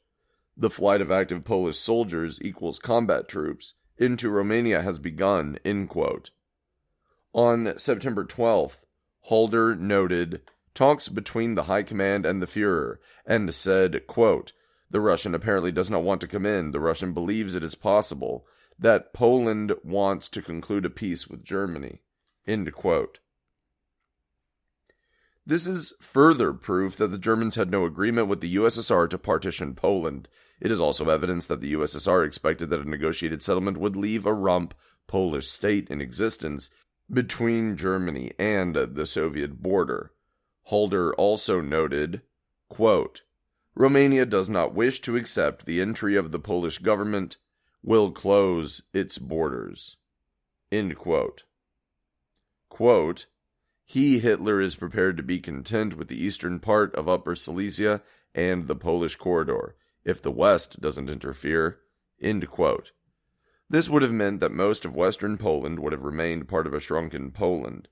the flight of active Polish soldiers equals combat troops into Romania has begun, end quote. On September 12th, Halder noted talks between the High Command and the Führer, and said, quote, the Russian apparently does not want to come in. The Russian believes it is possible that Poland wants to conclude a peace with Germany. End quote. This is further proof that the Germans had no agreement with the USSR to partition Poland. It is also evidence that the USSR expected that a negotiated settlement would leave a rump Polish state in existence between Germany and the Soviet border. Halder also noted, quote, Romania does not wish to accept the entry of the Polish government, will close its borders. End quote. Quote, He, Hitler, is prepared to be content with the eastern part of Upper Silesia and the Polish corridor, if the West doesn't interfere. End quote. This would have meant that most of Western Poland would have remained part of a shrunken Poland.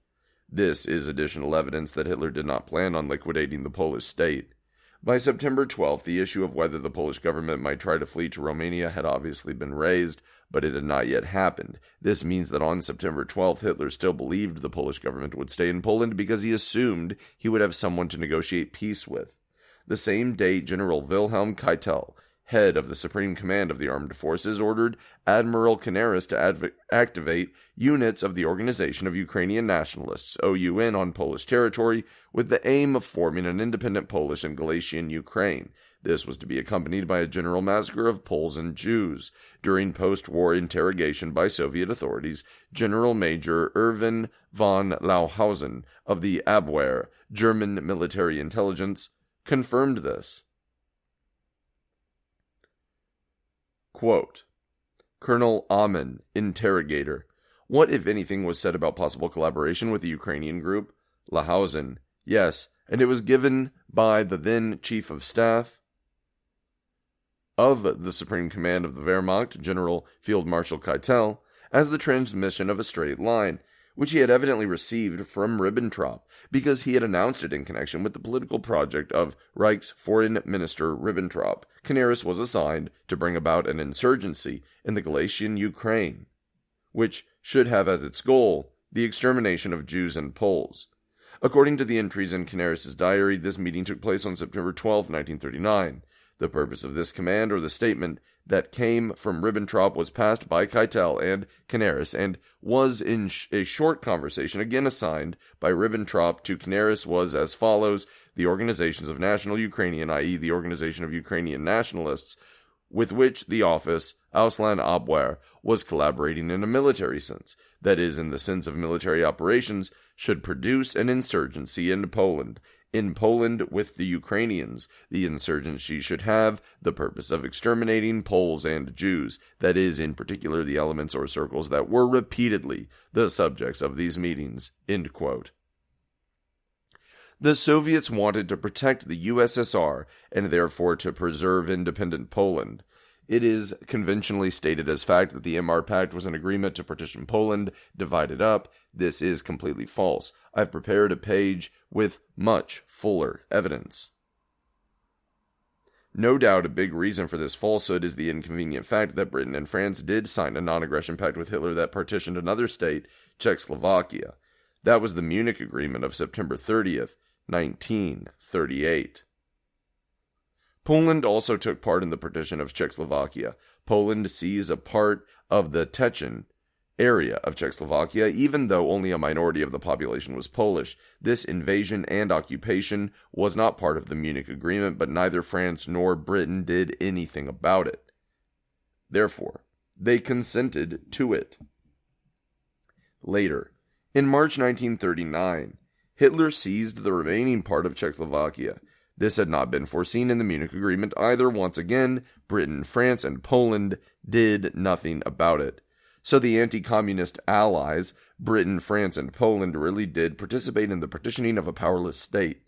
This is additional evidence that Hitler did not plan on liquidating the Polish state. By September 12th, the issue of whether the Polish government might try to flee to Romania had obviously been raised, but it had not yet happened. This means that on September 12th, Hitler still believed the Polish government would stay in Poland because he assumed he would have someone to negotiate peace with. The same day, General Wilhelm Keitel, head of the Supreme Command of the Armed Forces, ordered Admiral Canaris to activate units of the Organization of Ukrainian Nationalists, OUN, on Polish territory with the aim of forming an independent Polish and Galician Ukraine. This was to be accompanied by a general massacre of Poles and Jews. During post-war interrogation by Soviet authorities, General Major Erwin von Lauhausen of the Abwehr, German military intelligence, confirmed this. Quote, Colonel Amen, interrogator. What, if anything, was said about possible collaboration with the Ukrainian group? Lauhausen, yes, and it was given by the then Chief of Staff of the Supreme Command of the Wehrmacht, General Field Marshal Keitel, as the transmission of a straight line, which he had evidently received from Ribbentrop, because he had announced it in connection with the political project of Reich's Foreign Minister Ribbentrop. Canaris was assigned to bring about an insurgency in the Galician Ukraine, which should have as its goal the extermination of Jews and Poles. According to the entries in Canaris' diary, this meeting took place on September 12, 1939. The purpose of this command, or the statement that came from Ribbentrop, was passed by Keitel and Canaris, and was in a short conversation again assigned by Ribbentrop to Canaris, was as follows: the organizations of National Ukrainian, i.e. the Organization of Ukrainian Nationalists, with which the office, Ausland Abwehr, was collaborating in a military sense, that is, in the sense of military operations, should produce an insurgency in Poland. In Poland, with the Ukrainians, the insurgency should have the purpose of exterminating Poles and Jews, that is, in particular, the elements or circles that were repeatedly the subjects of these meetings. End quote. The Soviets wanted to protect the USSR and therefore to preserve independent Poland. It is conventionally stated as fact that the MR Pact was an agreement to partition Poland, divide it up. This is completely false. I've prepared a page with much fuller evidence. No doubt a big reason for this falsehood is the inconvenient fact that Britain and France did sign a non-aggression pact with Hitler that partitioned another state, Czechoslovakia. That was the Munich Agreement of September 30th, 1938. Poland also took part in the partition of Czechoslovakia. Poland seized a part of the Techen area of Czechoslovakia, even though only a minority of the population was Polish. This invasion and occupation was not part of the Munich Agreement, but neither France nor Britain did anything about it. Therefore, they consented to it. Later, in March 1939, Hitler seized the remaining part of Czechoslovakia. This had not been foreseen in the Munich Agreement either. Once again, Britain, France, and Poland did nothing about it. So the anti-communist allies, Britain, France, and Poland, really did participate in the partitioning of a powerless state.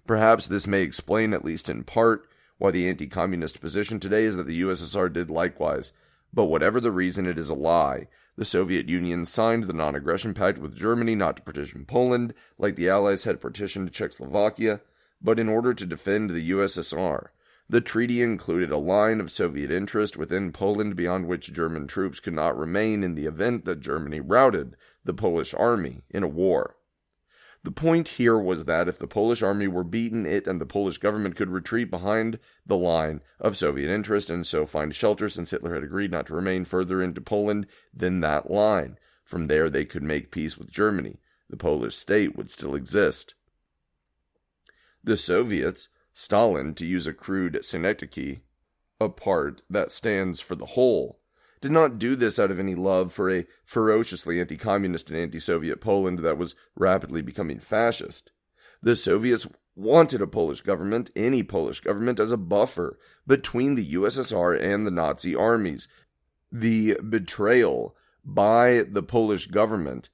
Perhaps this may explain, at least in part, why the anti-communist position today is that the USSR did likewise. But whatever the reason, it is a lie. The Soviet Union signed the non-aggression pact with Germany not to partition Poland, like the Allies had partitioned Czechoslovakia, but in order to defend the USSR. The treaty included a line of Soviet interest within Poland beyond which German troops could not remain in the event that Germany routed the Polish army in a war. The point here was that if the Polish army were beaten, it and the Polish government could retreat behind the line of Soviet interest and so find shelter, since Hitler had agreed not to remain further into Poland than that line. From there they could make peace with Germany. The Polish state would still exist. The Soviets, Stalin, to use a crude synecdoche, a part that stands for the whole, did not do this out of any love for a ferociously anti-communist and anti-Soviet Poland that was rapidly becoming fascist. The Soviets wanted a Polish government, any Polish government, as a buffer between the USSR and the Nazi armies. The betrayal by the Polish government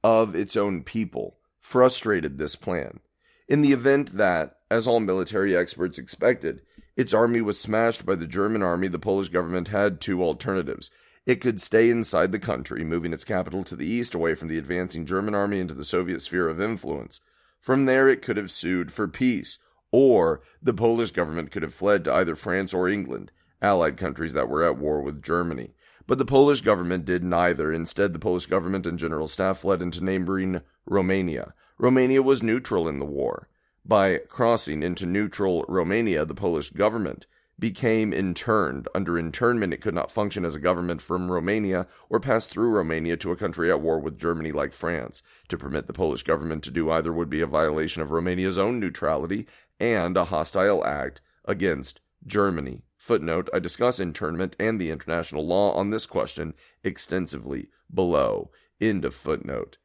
of its own people frustrated this plan. In the event that, as all military experts expected, its army was smashed by the German army, the Polish government had two alternatives. It could stay inside the country, moving its capital to the east away from the advancing German army into the Soviet sphere of influence. From there, it could have sued for peace, or the Polish government could have fled to either France or England, allied countries that were at war with Germany. But the Polish government did neither. Instead, the Polish government and general staff fled into neighboring Romania. Romania was neutral in the war. By crossing into neutral Romania, the Polish government became interned. Under internment, it could not function as a government from Romania or pass through Romania to a country at war with Germany like France. To permit the Polish government to do either would be a violation of Romania's own neutrality and a hostile act against Germany. Footnote, I discuss internment and the international law on this question extensively below. End of footnote.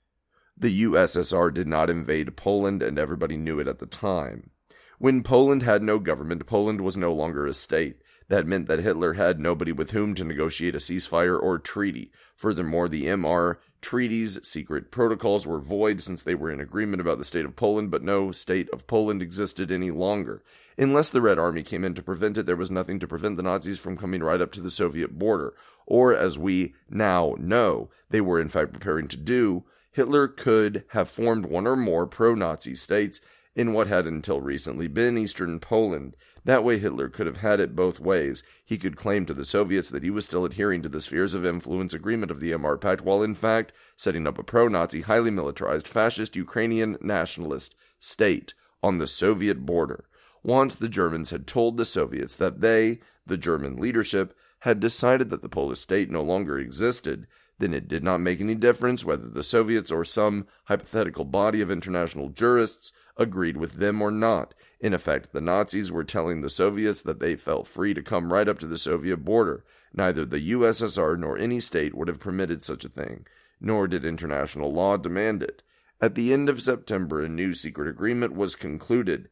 The USSR did not invade Poland, and everybody knew it at the time. When Poland had no government, Poland was no longer a state. That meant that Hitler had nobody with whom to negotiate a ceasefire or treaty. Furthermore, the MR treaties' secret protocols were void since they were in agreement about the state of Poland, but no state of Poland existed any longer. Unless the Red Army came in to prevent it, there was nothing to prevent the Nazis from coming right up to the Soviet border. Or, as we now know, they were in fact preparing to do, Hitler could have formed one or more pro-Nazi states in what had until recently been Eastern Poland. That way Hitler could have had it both ways. He could claim to the Soviets that he was still adhering to the spheres of influence agreement of the MR Pact, while in fact setting up a pro-Nazi, highly militarized, fascist Ukrainian nationalist state on the Soviet border. Once the Germans had told the Soviets that they, the German leadership, had decided that the Polish state no longer existed, then it did not make any difference whether the Soviets or some hypothetical body of international jurists agreed with them or not. In effect, the Nazis were telling the Soviets that they felt free to come right up to the Soviet border. Neither the USSR nor any state would have permitted such a thing, nor did international law demand it. At the end of September, a new secret agreement was concluded.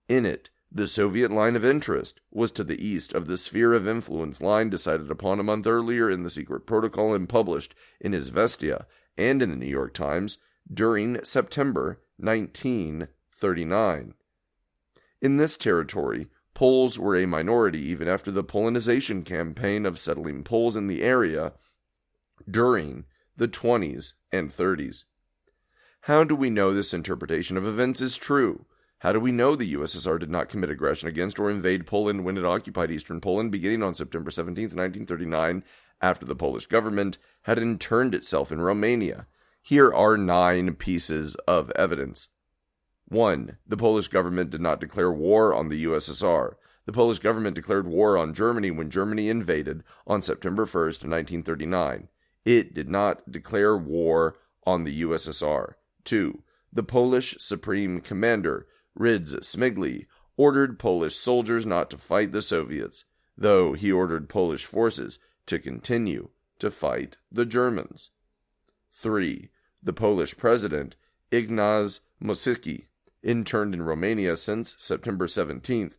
In it, the Soviet line of interest was to the east of the sphere of influence line decided upon a month earlier in the secret protocol and published in Izvestia and in the New York Times during September 1939. In this territory, Poles were a minority even after the Polonization campaign of settling Poles in the area during the 20s and 30s. How do we know this interpretation of events is true? How do we know the USSR did not commit aggression against or invade Poland when it occupied Eastern Poland beginning on September 17, 1939, after the Polish government had interned itself in Romania? Here are 9 pieces of evidence. 1. The Polish government did not declare war on the USSR. The Polish government declared war on Germany when Germany invaded on September 1, 1939. It did not declare war on the USSR. 2. The Polish Supreme Commander, Rydz Smigli, ordered Polish soldiers not to fight the Soviets, though he ordered Polish forces to continue to fight the Germans. 3. The Polish president, Ignaz Mościcki, interned in Romania since September 17th,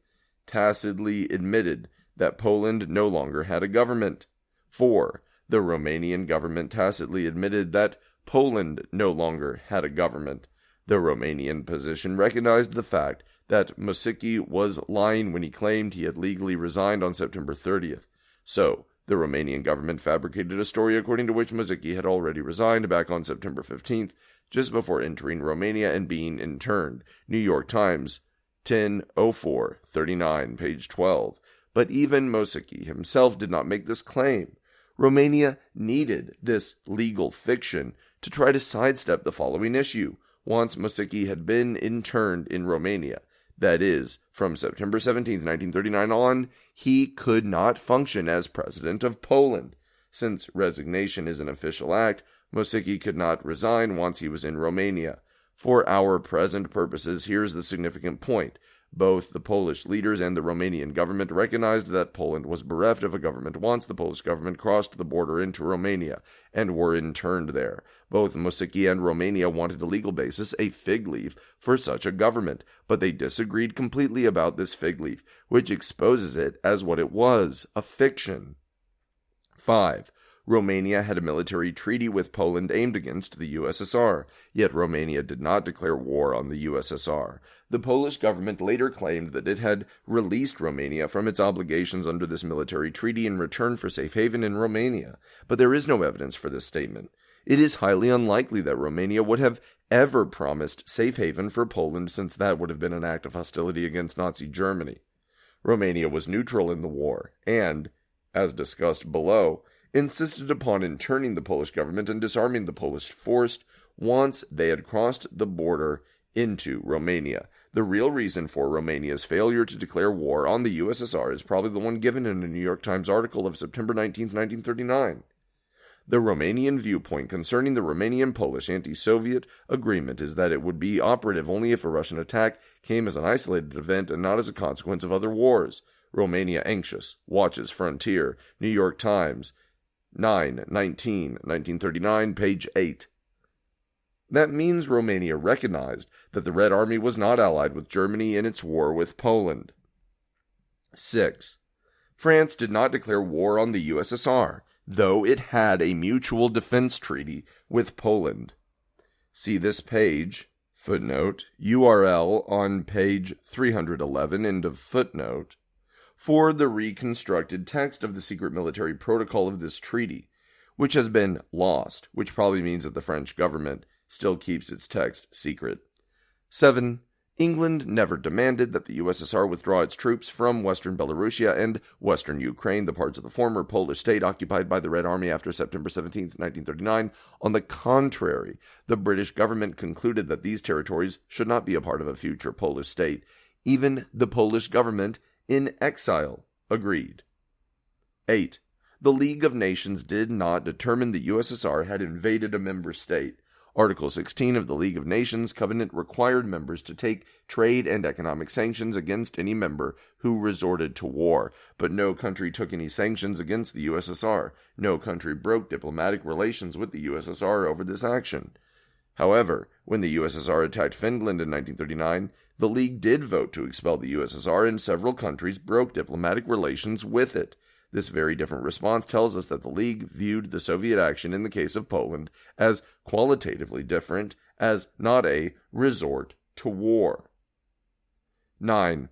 tacitly admitted that Poland no longer had a government. 4. The Romanian government tacitly admitted that Poland no longer had a government. The Romanian position recognized the fact that Mościcki was lying when he claimed he had legally resigned on September 30th. So, the Romanian government fabricated a story according to which Mościcki had already resigned back on September 15th, just before entering Romania and being interned. New York Times, 10/04/39, page 12. But even Mościcki himself did not make this claim. Romania needed this legal fiction to try to sidestep the following issue. Once Mościcki had been interned in Romania, that is, from September 17, 1939 on, he could not function as president of Poland. Since resignation is an official act, Mościcki could not resign once he was in Romania. For our present purposes, here's the significant point. Both the Polish leaders and the Romanian government recognized that Poland was bereft of a government once the Polish government crossed the border into Romania and were interned there. Both Musiki and Romania wanted a legal basis, a fig leaf, for such a government, but they disagreed completely about this fig leaf, which exposes it as what it was, a fiction. 5. Romania had a military treaty with Poland aimed against the USSR, yet Romania did not declare war on the USSR. The Polish government later claimed that it had released Romania from its obligations under this military treaty in return for safe haven in Romania, but there is no evidence for this statement. It is highly unlikely that Romania would have ever promised safe haven for Poland, since that would have been an act of hostility against Nazi Germany. Romania was neutral in the war and, as discussed below, insisted upon interning the Polish government and disarming the Polish force once they had crossed the border into Romania. The real reason for Romania's failure to declare war on the USSR is probably the one given in a New York Times article of September 19, 1939. The Romanian viewpoint concerning the Romanian-Polish anti-Soviet agreement is that it would be operative only if a Russian attack came as an isolated event and not as a consequence of other wars. Romania anxious, watches frontier, New York Times, 9/19/1939, page 8. That means Romania recognized that the Red Army was not allied with Germany in its war with Poland. 6. France did not declare war on the USSR, though it had a mutual defense treaty with Poland. See this page, footnote, URL on page 311, end of footnote, for the reconstructed text of the secret military protocol of this treaty, which has been lost, which probably means that the French government still keeps its text secret. 7. England never demanded that the USSR withdraw its troops from western Belarusia and western Ukraine, the parts of the former Polish state occupied by the Red Army after September 17, 1939. On the contrary, the British government concluded that these territories should not be a part of a future Polish state. Even the Polish government in exile agreed. 8. The League of Nations did not determine the USSR had invaded a member state. Article 16 of the League of Nations Covenant required members to take trade and economic sanctions against any member who resorted to war, but no country took any sanctions against the USSR. No country broke diplomatic relations with the USSR over this action. However, when the USSR attacked Finland in 1939, the League did vote to expel the USSR, and several countries broke diplomatic relations with it. This very different response tells us that the League viewed the Soviet action in the case of Poland as qualitatively different, as not a resort to war. 9.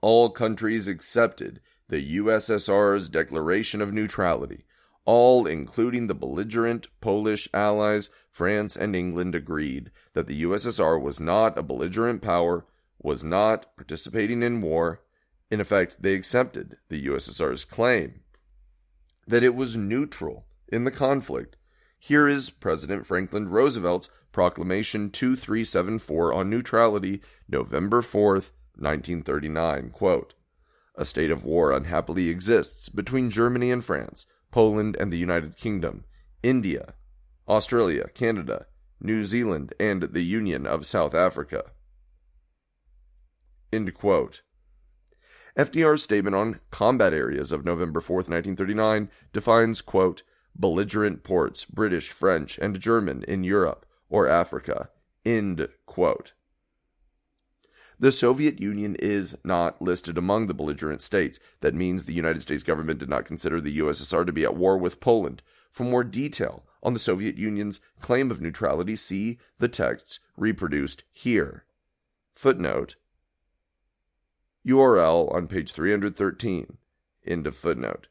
All countries accepted the USSR's declaration of neutrality. All, including the belligerent Polish allies, France and England, agreed that the USSR was not a belligerent power, was not participating in war. In effect, they accepted the USSR's claim that it was neutral in the conflict. Here is President Franklin Roosevelt's Proclamation 2374 on neutrality, November 4th, 1939. Quote, "A state of war unhappily exists between Germany and France, Poland and the United Kingdom, India, Australia, Canada, New Zealand, and the Union of South Africa." End quote. FDR's statement on combat areas of November 4th, 1939 defines, quote, "belligerent ports, British, French, and German in Europe or Africa," end quote. The Soviet Union is not listed among the belligerent states. That means the United States government did not consider the USSR to be at war with Poland. For more detail on the Soviet Union's claim of neutrality, see the texts reproduced here. Footnote, URL on page 313, end of footnote.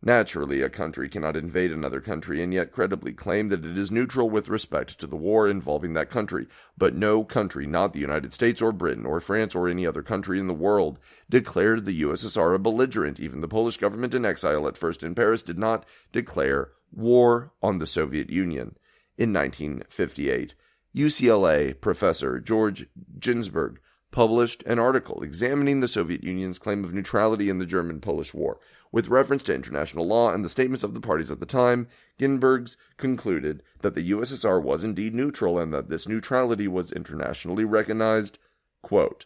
Naturally, a country cannot invade another country and yet credibly claim that it is neutral with respect to the war involving that country. But no country, not the United States or Britain or France or any other country in the world, declared the USSR a belligerent. Even the Polish government in exile at first in Paris did not declare war on the Soviet Union. In 1958, UCLA professor George Ginsburg published an article examining the Soviet Union's claim of neutrality in the German-Polish War. With reference to international law and the statements of the parties at the time, Ginbergs concluded that the USSR was indeed neutral and that this neutrality was internationally recognized. Quote,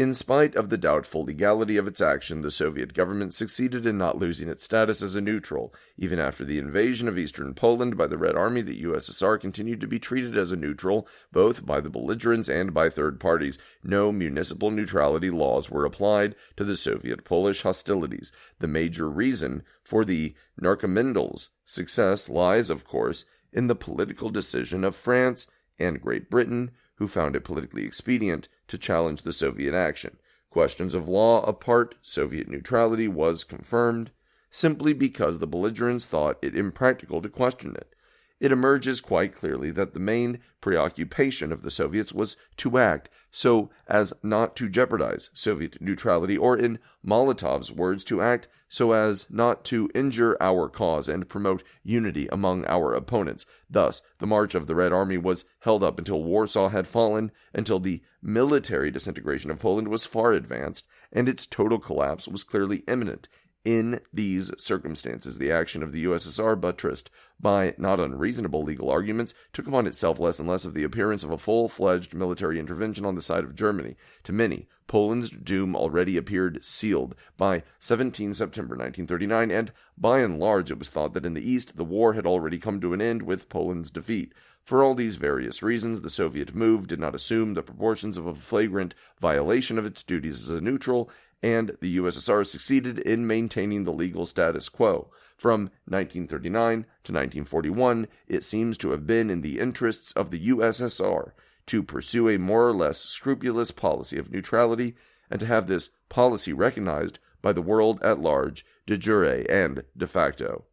in spite of the doubtful legality of its action, the Soviet government succeeded in not losing its status as a neutral. Even after the invasion of eastern Poland by the Red Army, the USSR continued to be treated as a neutral, both by the belligerents and by third parties. No municipal neutrality laws were applied to the Soviet-Polish hostilities. The major reason for the Narkomindels' success lies, of course, in the political decision of France and Great Britain, who found it politically expedient to challenge the Soviet action. Questions of law apart, Soviet neutrality was confirmed, simply because the belligerents thought it impractical to question it. It emerges quite clearly that the main preoccupation of the Soviets was to act so as not to jeopardize Soviet neutrality, or in Molotov's words, to act so as not to injure our cause and promote unity among our opponents. Thus, the march of the Red Army was held up until Warsaw had fallen, until the military disintegration of Poland was far advanced, and its total collapse was clearly imminent. In these circumstances, the action of the USSR, buttressed by not unreasonable legal arguments, took upon itself less and less of the appearance of a full-fledged military intervention on the side of Germany. To many, Poland's doom already appeared sealed by 17 September 1939, and by and large it was thought that in the East the war had already come to an end with Poland's defeat. For all these various reasons, the Soviet move did not assume the proportions of a flagrant violation of its duties as a neutral, and the USSR succeeded in maintaining the legal status quo. From 1939 to 1941, it seems to have been in the interests of the USSR to pursue a more or less scrupulous policy of neutrality, and to have this policy recognized by the world at large, de jure and de facto.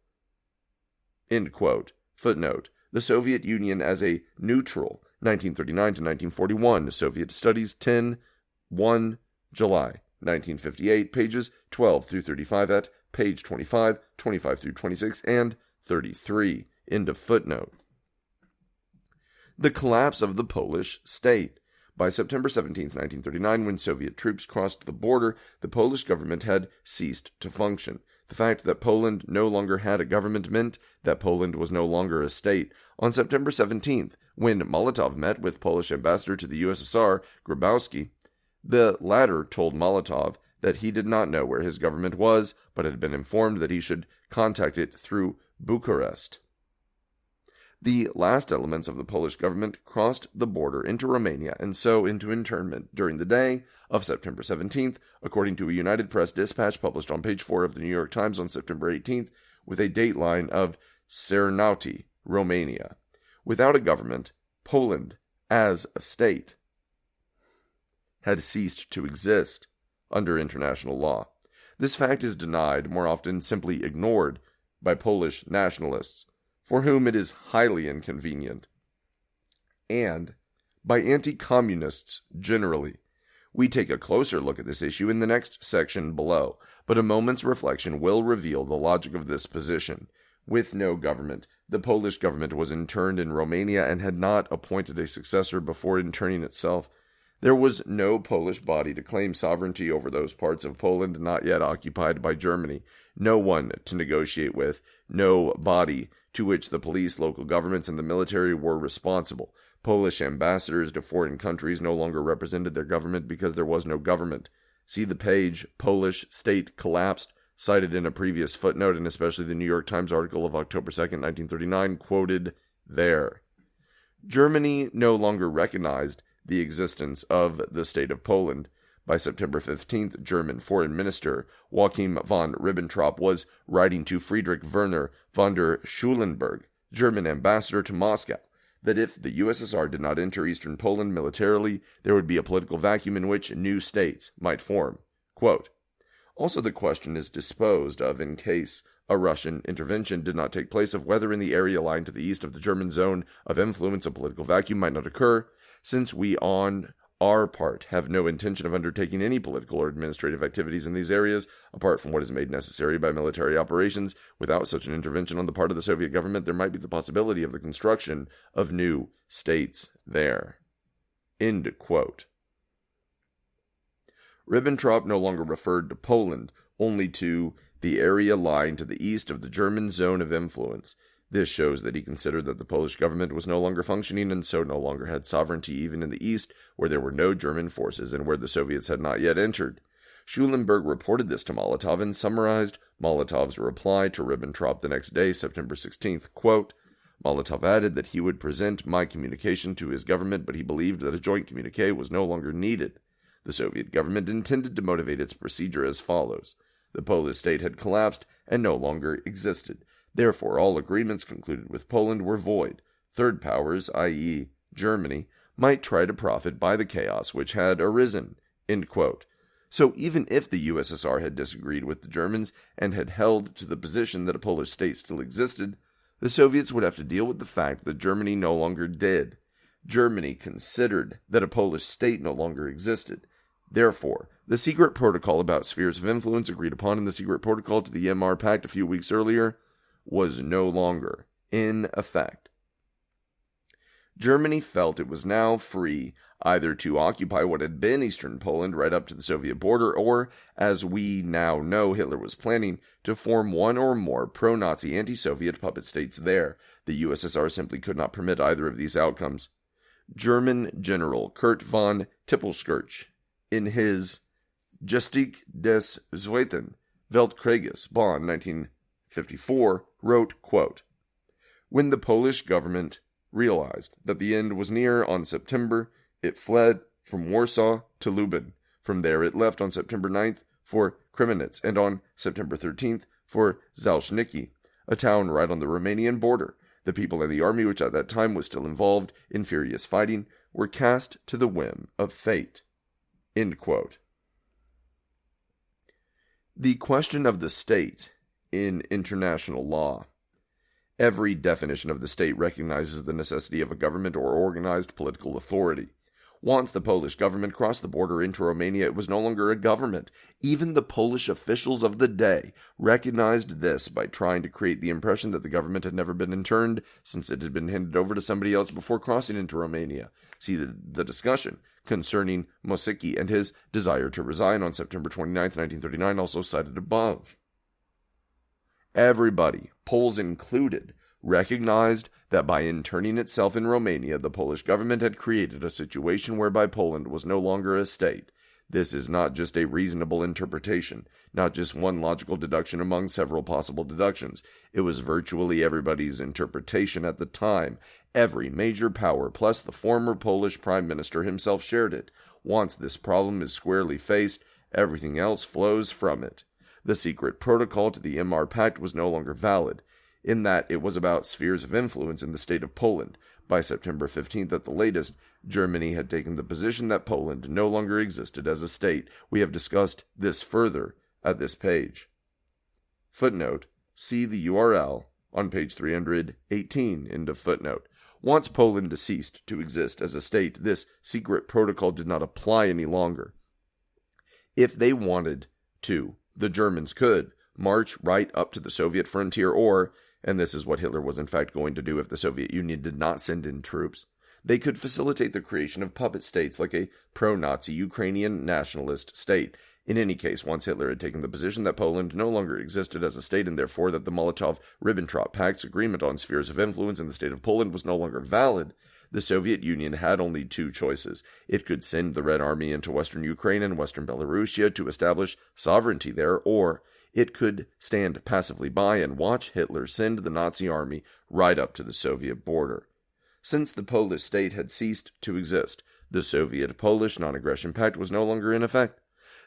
End quote. Footnote. The Soviet Union as a neutral, 1939 to 1941, Soviet Studies 10, 1, July, 1958, pages 12 through 35 at page 25, 25 through 26, and 33. End of footnote. The collapse of the Polish state. By September 17, 1939, when Soviet troops crossed the border, the Polish government had ceased to function. The fact that Poland no longer had a government meant that Poland was no longer a state. On September 17th, when Molotov met with Polish ambassador to the USSR, Grabowski, the latter told Molotov that he did not know where his government was, but had been informed that he should contact it through Bucharest. The last elements of the Polish government crossed the border into Romania and so into internment during the day of September 17th, according to a United Press dispatch published on page 4 of the New York Times on September 18th, with a dateline of Cernăuți, Romania. Without a government, Poland, as a state, had ceased to exist under international law. This fact is denied, more often simply ignored, by Polish nationalists, for whom it is highly inconvenient, and by anti-communists generally. We take a closer look at this issue in the next section below, but a moment's reflection will reveal the logic of this position. With no government, the Polish government was interned in Romania and had not appointed a successor before interning itself. There was no Polish body to claim sovereignty over those parts of Poland not yet occupied by Germany, no one to negotiate with, no body to which the police, local governments, and the military were responsible. Polish ambassadors to foreign countries no longer represented their government because there was no government. See the page, Polish State Collapsed, cited in a previous footnote, and especially the New York Times article of October 2nd, 1939, quoted there. Germany no longer recognized the existence of the state of Poland. By September 15th, German Foreign Minister Joachim von Ribbentrop was writing to Friedrich Werner von der Schulenburg, German ambassador to Moscow, that if the USSR did not enter eastern Poland militarily, there would be a political vacuum in which new states might form. Quote, also, the question is disposed of in case a Russian intervention did not take place of whether in the area lying to the east of the German zone of influence a political vacuum might not occur, since we on our part have no intention of undertaking any political or administrative activities in these areas, apart from what is made necessary by military operations. Without such an intervention on the part of the Soviet government, there might be the possibility of the construction of new states there. End quote. Ribbentrop no longer referred to Poland only to the area lying to the east of the German zone of influence. This shows that he considered that the Polish government was no longer functioning and so no longer had sovereignty even in the east, where there were no German forces and where the Soviets had not yet entered. Schulenburg reported this to Molotov and summarized Molotov's reply to Ribbentrop the next day, September 16th, quote, Molotov added that he would present my communication to his government, but he believed that a joint communique was no longer needed. The Soviet government intended to motivate its procedure as follows. The Polish state had collapsed and no longer existed. Therefore, all agreements concluded with Poland were void. Third powers, i.e., Germany, might try to profit by the chaos which had arisen. End quote. So even if the USSR had disagreed with the Germans and had held to the position that a Polish state still existed, the Soviets would have to deal with the fact that Germany no longer did. Germany considered that a Polish state no longer existed. Therefore, the secret protocol about spheres of influence agreed upon in the secret protocol to the MR Pact a few weeks earlier was no longer in effect. Germany felt it was now free either to occupy what had been Eastern Poland right up to the Soviet border, or, as we now know Hitler was planning, to form one or more pro-Nazi anti-Soviet puppet states there. The USSR simply could not permit either of these outcomes. German General Kurt von Tippelskirch, in his Geschichte des Zweiten Weltkrieges, Bonn, 1954, wrote, quote, When the Polish government realized that the end was near on September, it fled from Warsaw to Lublin. From there it left on September 9th for Kremenetz and on September 13th for Zalchniki, a town right on the Romanian border. The people and the army, which at that time was still involved in furious fighting, were cast to the whim of fate. End quote. The question of the state in international law. Every definition of the state recognizes the necessity of a government or organized political authority. Once the Polish government crossed the border into Romania, it was no longer a government. Even the Polish officials of the day recognized this by trying to create the impression that the government had never been interned, since it had been handed over to somebody else before crossing into Romania. See the discussion concerning Mosicki and his desire to resign on September 29, 1939, also cited above. Everybody, Poles included, recognized that by interning itself in Romania, the Polish government had created a situation whereby Poland was no longer a state. This is not just a reasonable interpretation, not just one logical deduction among several possible deductions. It was virtually everybody's interpretation at the time. Every major power, plus the former Polish Prime Minister himself, shared it. Once this problem is squarely faced, everything else flows from it. The secret protocol to the MR Pact was no longer valid, in that it was about spheres of influence in the state of Poland. By September 15th at the latest, Germany had taken the position that Poland no longer existed as a state. We have discussed this further at this page. Footnote, see the URL on page 318, end of footnote. Once Poland ceased to exist as a state, this secret protocol did not apply any longer. If they wanted to, the Germans could march right up to the Soviet frontier, or, and this is what Hitler was in fact going to do if the Soviet Union did not send in troops, they could facilitate the creation of puppet states like a pro-Nazi Ukrainian nationalist state. In any case, once Hitler had taken the position that Poland no longer existed as a state and therefore that the Molotov-Ribbentrop Pact's agreement on spheres of influence in the state of Poland was no longer valid, the Soviet Union had only two choices. It could send the Red Army into western Ukraine and western Belarusia to establish sovereignty there, or it could stand passively by and watch Hitler send the Nazi army right up to the Soviet border. Since the Polish state had ceased to exist, the Soviet-Polish non-aggression pact was no longer in effect.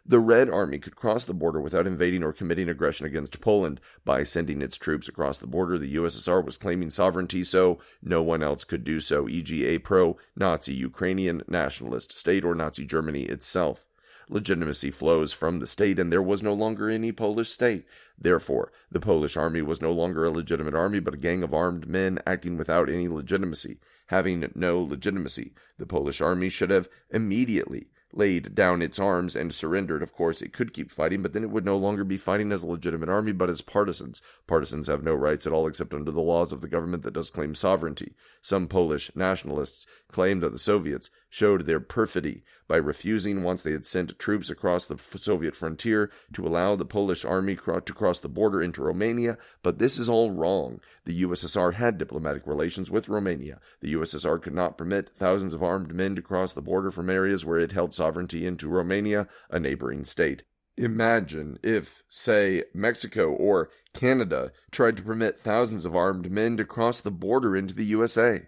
The Red Army could cross the border without invading or committing aggression against Poland. By sending its troops across the border, the USSR was claiming sovereignty, so no one else could do so, e.g. a pro-Nazi Ukrainian nationalist state or Nazi Germany itself. Legitimacy flows from the state, and there was no longer any Polish state. Therefore, the Polish army was no longer a legitimate army, but a gang of armed men acting without any legitimacy. Having no legitimacy, the Polish army should have immediately laid down its arms and surrendered, of course, it could keep fighting, but then it would no longer be fighting as a legitimate army, but as partisans. Partisans have no rights at all except under the laws of the government that does claim sovereignty. Some Polish nationalists claim that the Soviets showed their perfidy by refusing, once they had sent troops across the Soviet frontier, to allow the Polish army to cross the border into Romania, but this is all wrong. The USSR had diplomatic relations with Romania. The USSR could not permit thousands of armed men to cross the border from areas where it held sovereignty into Romania, a neighboring state. Imagine if, say, Mexico or Canada tried to permit thousands of armed men to cross the border into the USA.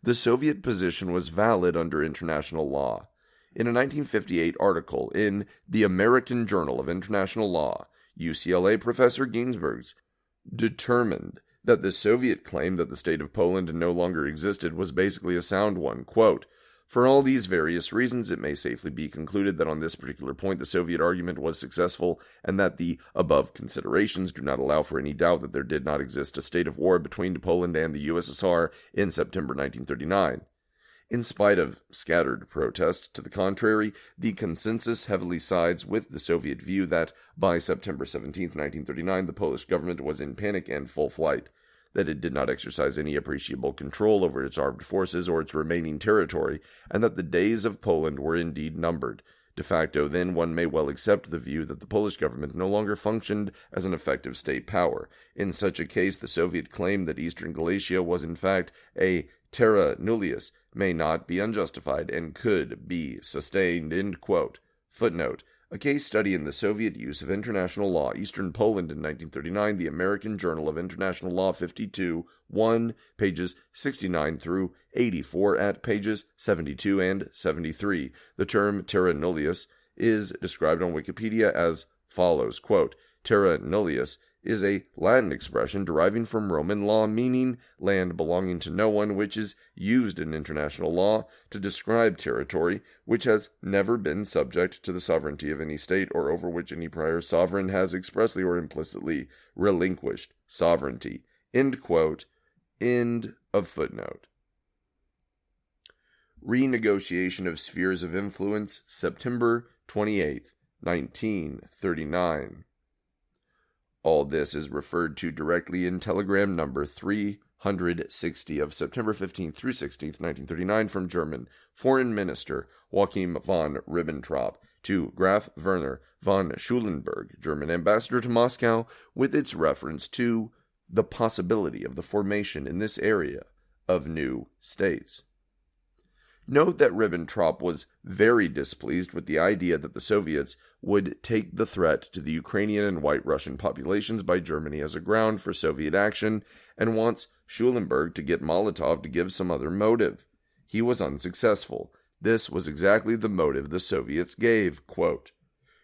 The Soviet position was valid under international law. In a 1958 article in the American Journal of International Law, UCLA professor Ginsburg determined that the Soviet claim that the state of Poland no longer existed was basically a sound one. Quote, "For all these various reasons, it may safely be concluded that on this particular point the Soviet argument was successful, and that the above considerations do not allow for any doubt that there did not exist a state of war between Poland and the USSR in September 1939. In spite of scattered protests to the contrary, the consensus heavily sides with the Soviet view that by September 17, 1939, the Polish government was in panic and full flight, that it did not exercise any appreciable control over its armed forces or its remaining territory, and that the days of Poland were indeed numbered. De facto, then, one may well accept the view that the Polish government no longer functioned as an effective state power. In such a case, the Soviet claim that Eastern Galicia was in fact a terra nullius may not be unjustified and could be sustained." End quote. Footnote. A case study in the Soviet use of international law, Eastern Poland in 1939, the American Journal of International Law 52, 1, pages 69 through 84 at pages 72 and 73. The term terra nullius is described on Wikipedia as follows, quote, "Terra nullius is a Latin expression deriving from Roman law meaning land belonging to no one, which is used in international law to describe territory which has never been subject to the sovereignty of any state or over which any prior sovereign has expressly or implicitly relinquished sovereignty." End quote. End of footnote. Renegotiation of Spheres of Influence, September 28, 1939. All this is referred to directly in telegram number 360 of September 15th through 16th, 1939 from German Foreign Minister Joachim von Ribbentrop to Graf Werner von Schulenburg, German ambassador to Moscow, with its reference to the possibility of the formation in this area of new states. Note that Ribbentrop was very displeased with the idea that the Soviets would take the threat to the Ukrainian and White Russian populations by Germany as a ground for Soviet action, and wants Schulenburg to get Molotov to give some other motive. He was unsuccessful. This was exactly the motive the Soviets gave, quote,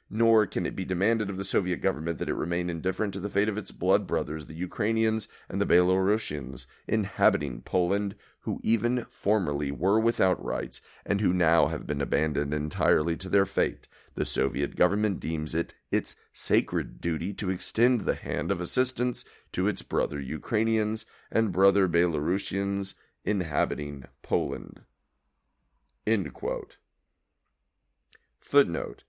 "Nor can it be demanded of the Soviet government that it remain indifferent to the fate of its blood brothers, the Ukrainians and the Belarusians, inhabiting Poland, who even formerly were without rights, and who now have been abandoned entirely to their fate. The Soviet government deems it its sacred duty to extend the hand of assistance to its brother Ukrainians and brother Belarusians inhabiting Poland." End quote. Footnote.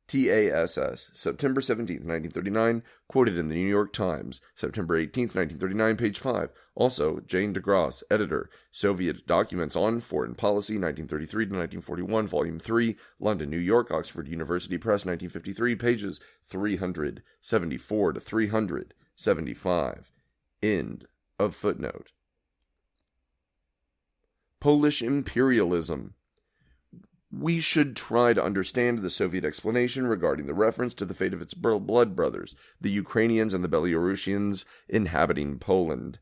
TASS, September 17, 1939, quoted in the New York Times, September 18, 1939, page 5. Also, Jane DeGrasse, editor, Soviet Documents on Foreign Policy, 1933 to 1941, volume 3, London, New York, Oxford University Press, 1953, pages 374 to 375. End of footnote. Polish imperialism. We should try to understand the Soviet explanation regarding the reference to the fate of its blood brothers, the Ukrainians and the Belarusians inhabiting Poland.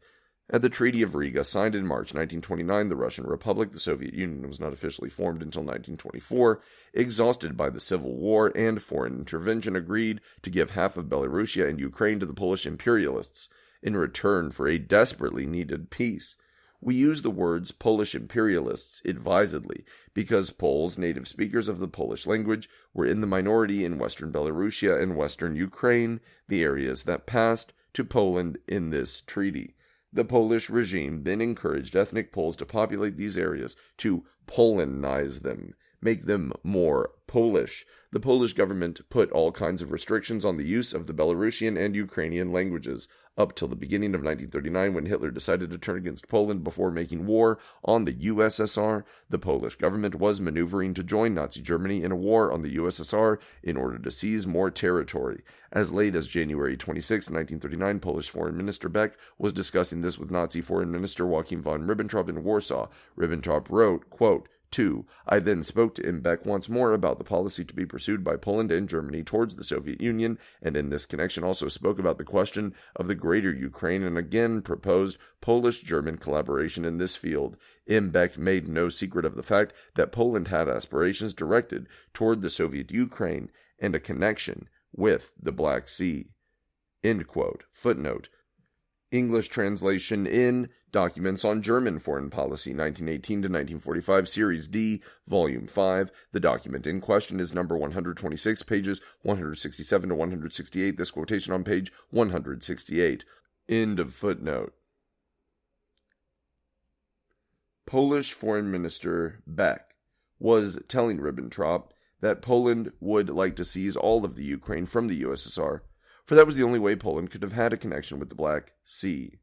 At the Treaty of Riga, signed in March 1929, the Russian Republic, the Soviet Union, was not officially formed until 1924, exhausted by the Civil War and foreign intervention, agreed to give half of Belarusia and Ukraine to the Polish imperialists in return for a desperately needed peace. We use the words Polish imperialists advisedly because Poles, native speakers of the Polish language, were in the minority in western Belarusia and western Ukraine, the areas that passed to Poland in this treaty. The Polish regime then encouraged ethnic Poles to populate these areas, to Polonize them, make them more Polish. The Polish government put all kinds of restrictions on the use of the Belarusian and Ukrainian languages, up till the beginning of 1939 when Hitler decided to turn against Poland before making war on the USSR. The Polish government was maneuvering to join Nazi Germany in a war on the USSR in order to seize more territory. As late as January 26, 1939, Polish Foreign Minister Beck was discussing this with Nazi Foreign Minister Joachim von Ribbentrop in Warsaw. Ribbentrop wrote, quote, 2. I then spoke to M. Beck once more about the policy to be pursued by Poland and Germany towards the Soviet Union, and in this connection also spoke about the question of the Greater Ukraine and again proposed Polish-German collaboration in this field. M. Beck made no secret of the fact that Poland had aspirations directed toward the Soviet Ukraine and a connection with the Black Sea. End quote. Footnote. English translation in Documents on German Foreign Policy, 1918 to 1945, Series D, Volume 5. The document in question is number 126, pages 167 to 168. This quotation on page 168. End of footnote. Polish Foreign Minister Beck was telling Ribbentrop that Poland would like to seize all of the Ukraine from the USSR, for that was the only way Poland could have had a connection with the Black Sea.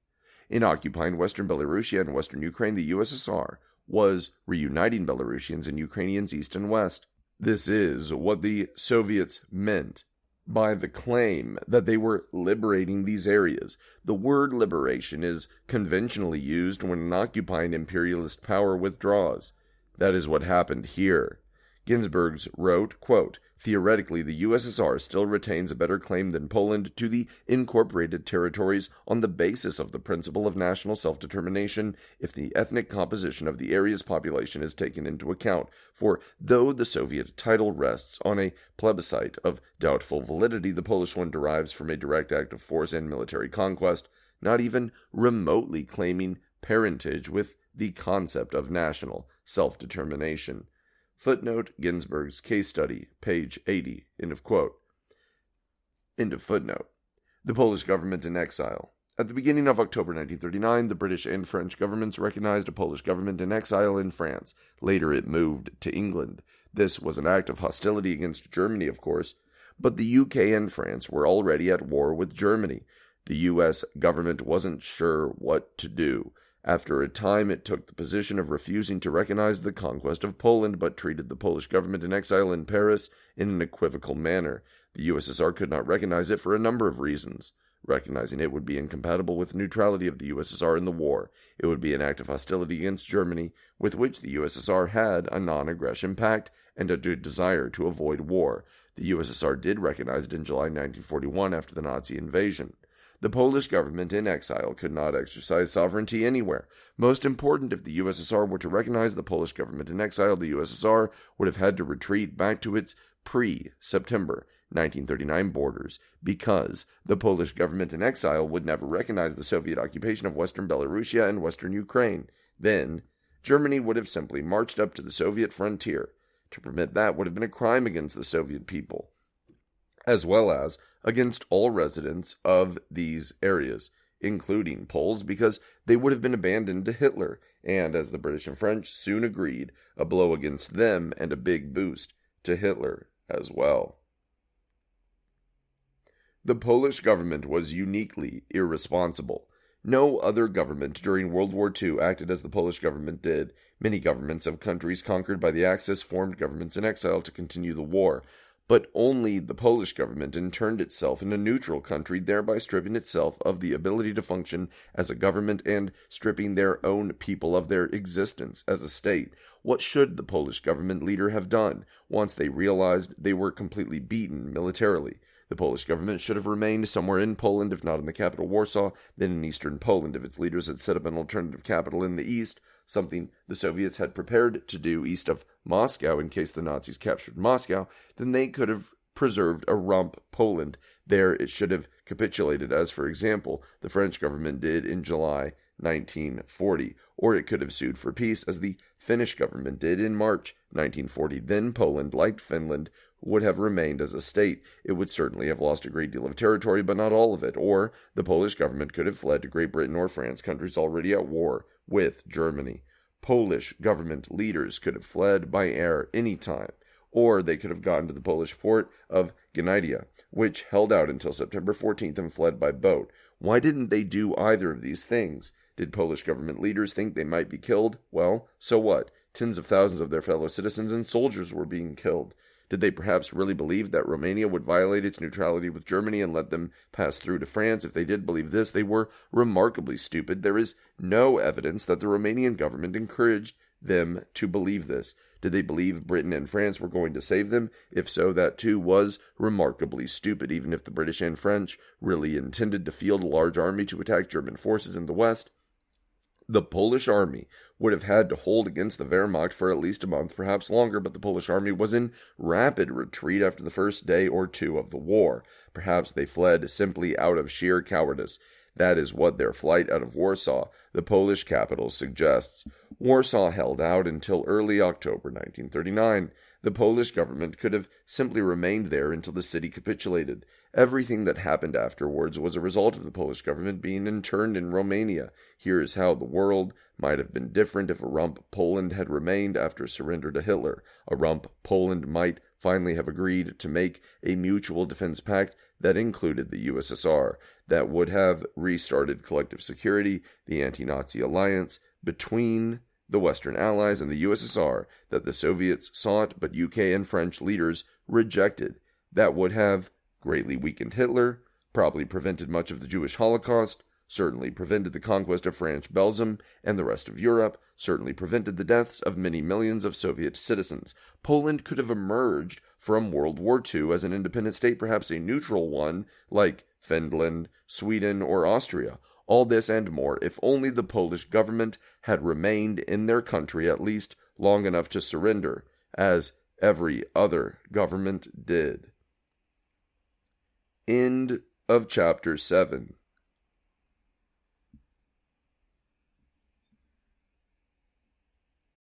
In occupying western Belarusia and western Ukraine, the USSR was reuniting Belarusians and Ukrainians east and west. This is what the Soviets meant by the claim that they were liberating these areas. The word liberation is conventionally used when an occupying imperialist power withdraws. That is what happened here. Ginsburgs wrote, quote, theoretically, the USSR still retains a better claim than Poland to the incorporated territories on the basis of the principle of national self-determination if the ethnic composition of the area's population is taken into account. For though the Soviet title rests on a plebiscite of doubtful validity, the Polish one derives from a direct act of force and military conquest, not even remotely claiming parentage with the concept of national self-determination. Footnote, Ginsburg's case study, page 80, end of quote. End of footnote. The Polish government in exile. At the beginning of October 1939, the British and French governments recognized a Polish government in exile in France. Later it moved to England. This was an act of hostility against Germany, of course, but the UK and France were already at war with Germany. The US government wasn't sure what to do. After a time, it took the position of refusing to recognize the conquest of Poland, but treated the Polish government in exile in Paris in an equivocal manner. The USSR could not recognize it for a number of reasons. Recognizing it would be incompatible with the neutrality of the USSR in the war. It would be an act of hostility against Germany, with which the USSR had a non-aggression pact and a desire to avoid war. The USSR did recognize it in July 1941 after the Nazi invasion. The Polish government in exile could not exercise sovereignty anywhere. Most important, if the USSR were to recognize the Polish government in exile, the USSR would have had to retreat back to its pre-September 1939 borders, because the Polish government in exile would never recognize the Soviet occupation of western Belarusia and western Ukraine. Then, Germany would have simply marched up to the Soviet frontier. To permit that would have been a crime against the Soviet people, as well as against all residents of these areas, including Poles, because they would have been abandoned to Hitler, and, as the British and French soon agreed, a blow against them and a big boost to Hitler as well. The Polish government was uniquely irresponsible. No other government during World War II acted as the Polish government did. Many governments of countries conquered by the Axis formed governments in exile to continue the war, but only the Polish government interned itself in a neutral country, thereby stripping itself of the ability to function as a government and stripping their own people of their existence as a state. What should the Polish government leader have done once they realized they were completely beaten militarily? The Polish government should have remained somewhere in Poland, if not in the capital Warsaw, then in eastern Poland, if its leaders had set up an alternative capital in the east, something the Soviets had prepared to do east of Moscow in case the Nazis captured Moscow. Then they could have preserved a rump Poland. There it should have capitulated, as, for example, the French government did in July 1940, or it could have sued for peace, as the Finnish government did in March 1940. Then Poland, like Finland, would have remained as a state. It would certainly have lost a great deal of territory, but not all of it, or the Polish government could have fled to Great Britain or France, countries already at war with Germany. Polish government leaders could have fled by air any time, or they could have gone to the Polish port of Gnidia, which held out until September 14th and fled by boat. Why didn't they do either of these things? Did Polish government leaders think they might be killed? Well, so what? Tens of thousands of their fellow citizens and soldiers were being killed. Did they perhaps really believe that Romania would violate its neutrality with Germany and let them pass through to France? If they did believe this, they were remarkably stupid. There is no evidence that the Romanian government encouraged them to believe this. Did they believe Britain and France were going to save them? If so, that too was remarkably stupid, even if the British and French really intended to field a large army to attack German forces in the West. The Polish army would have had to hold against the Wehrmacht for at least a month, perhaps longer, but the Polish army was in rapid retreat after the first day or two of the war. Perhaps they fled simply out of sheer cowardice. That is what their flight out of Warsaw, the Polish capital, suggests. Warsaw held out until early October 1939. The Polish government could have simply remained there until the city capitulated. Everything that happened afterwards was a result of the Polish government being interned in Romania. Here is how the world might have been different if a rump Poland had remained after surrender to Hitler. A rump Poland might finally have agreed to make a mutual defense pact that included the USSR, that would have restarted collective security, the anti-Nazi alliance between the Western Allies and the USSR that the Soviets sought but UK and French leaders rejected, that would have greatly weakened Hitler, probably prevented much of the Jewish Holocaust, certainly prevented the conquest of French Belgium and the rest of Europe, certainly prevented the deaths of many millions of Soviet citizens. Poland could have emerged from World War II as an independent state, perhaps a neutral one, like Finland, Sweden, or Austria. All this and more, if only the Polish government had remained in their country at least long enough to surrender, as every other government did. End of chapter 7.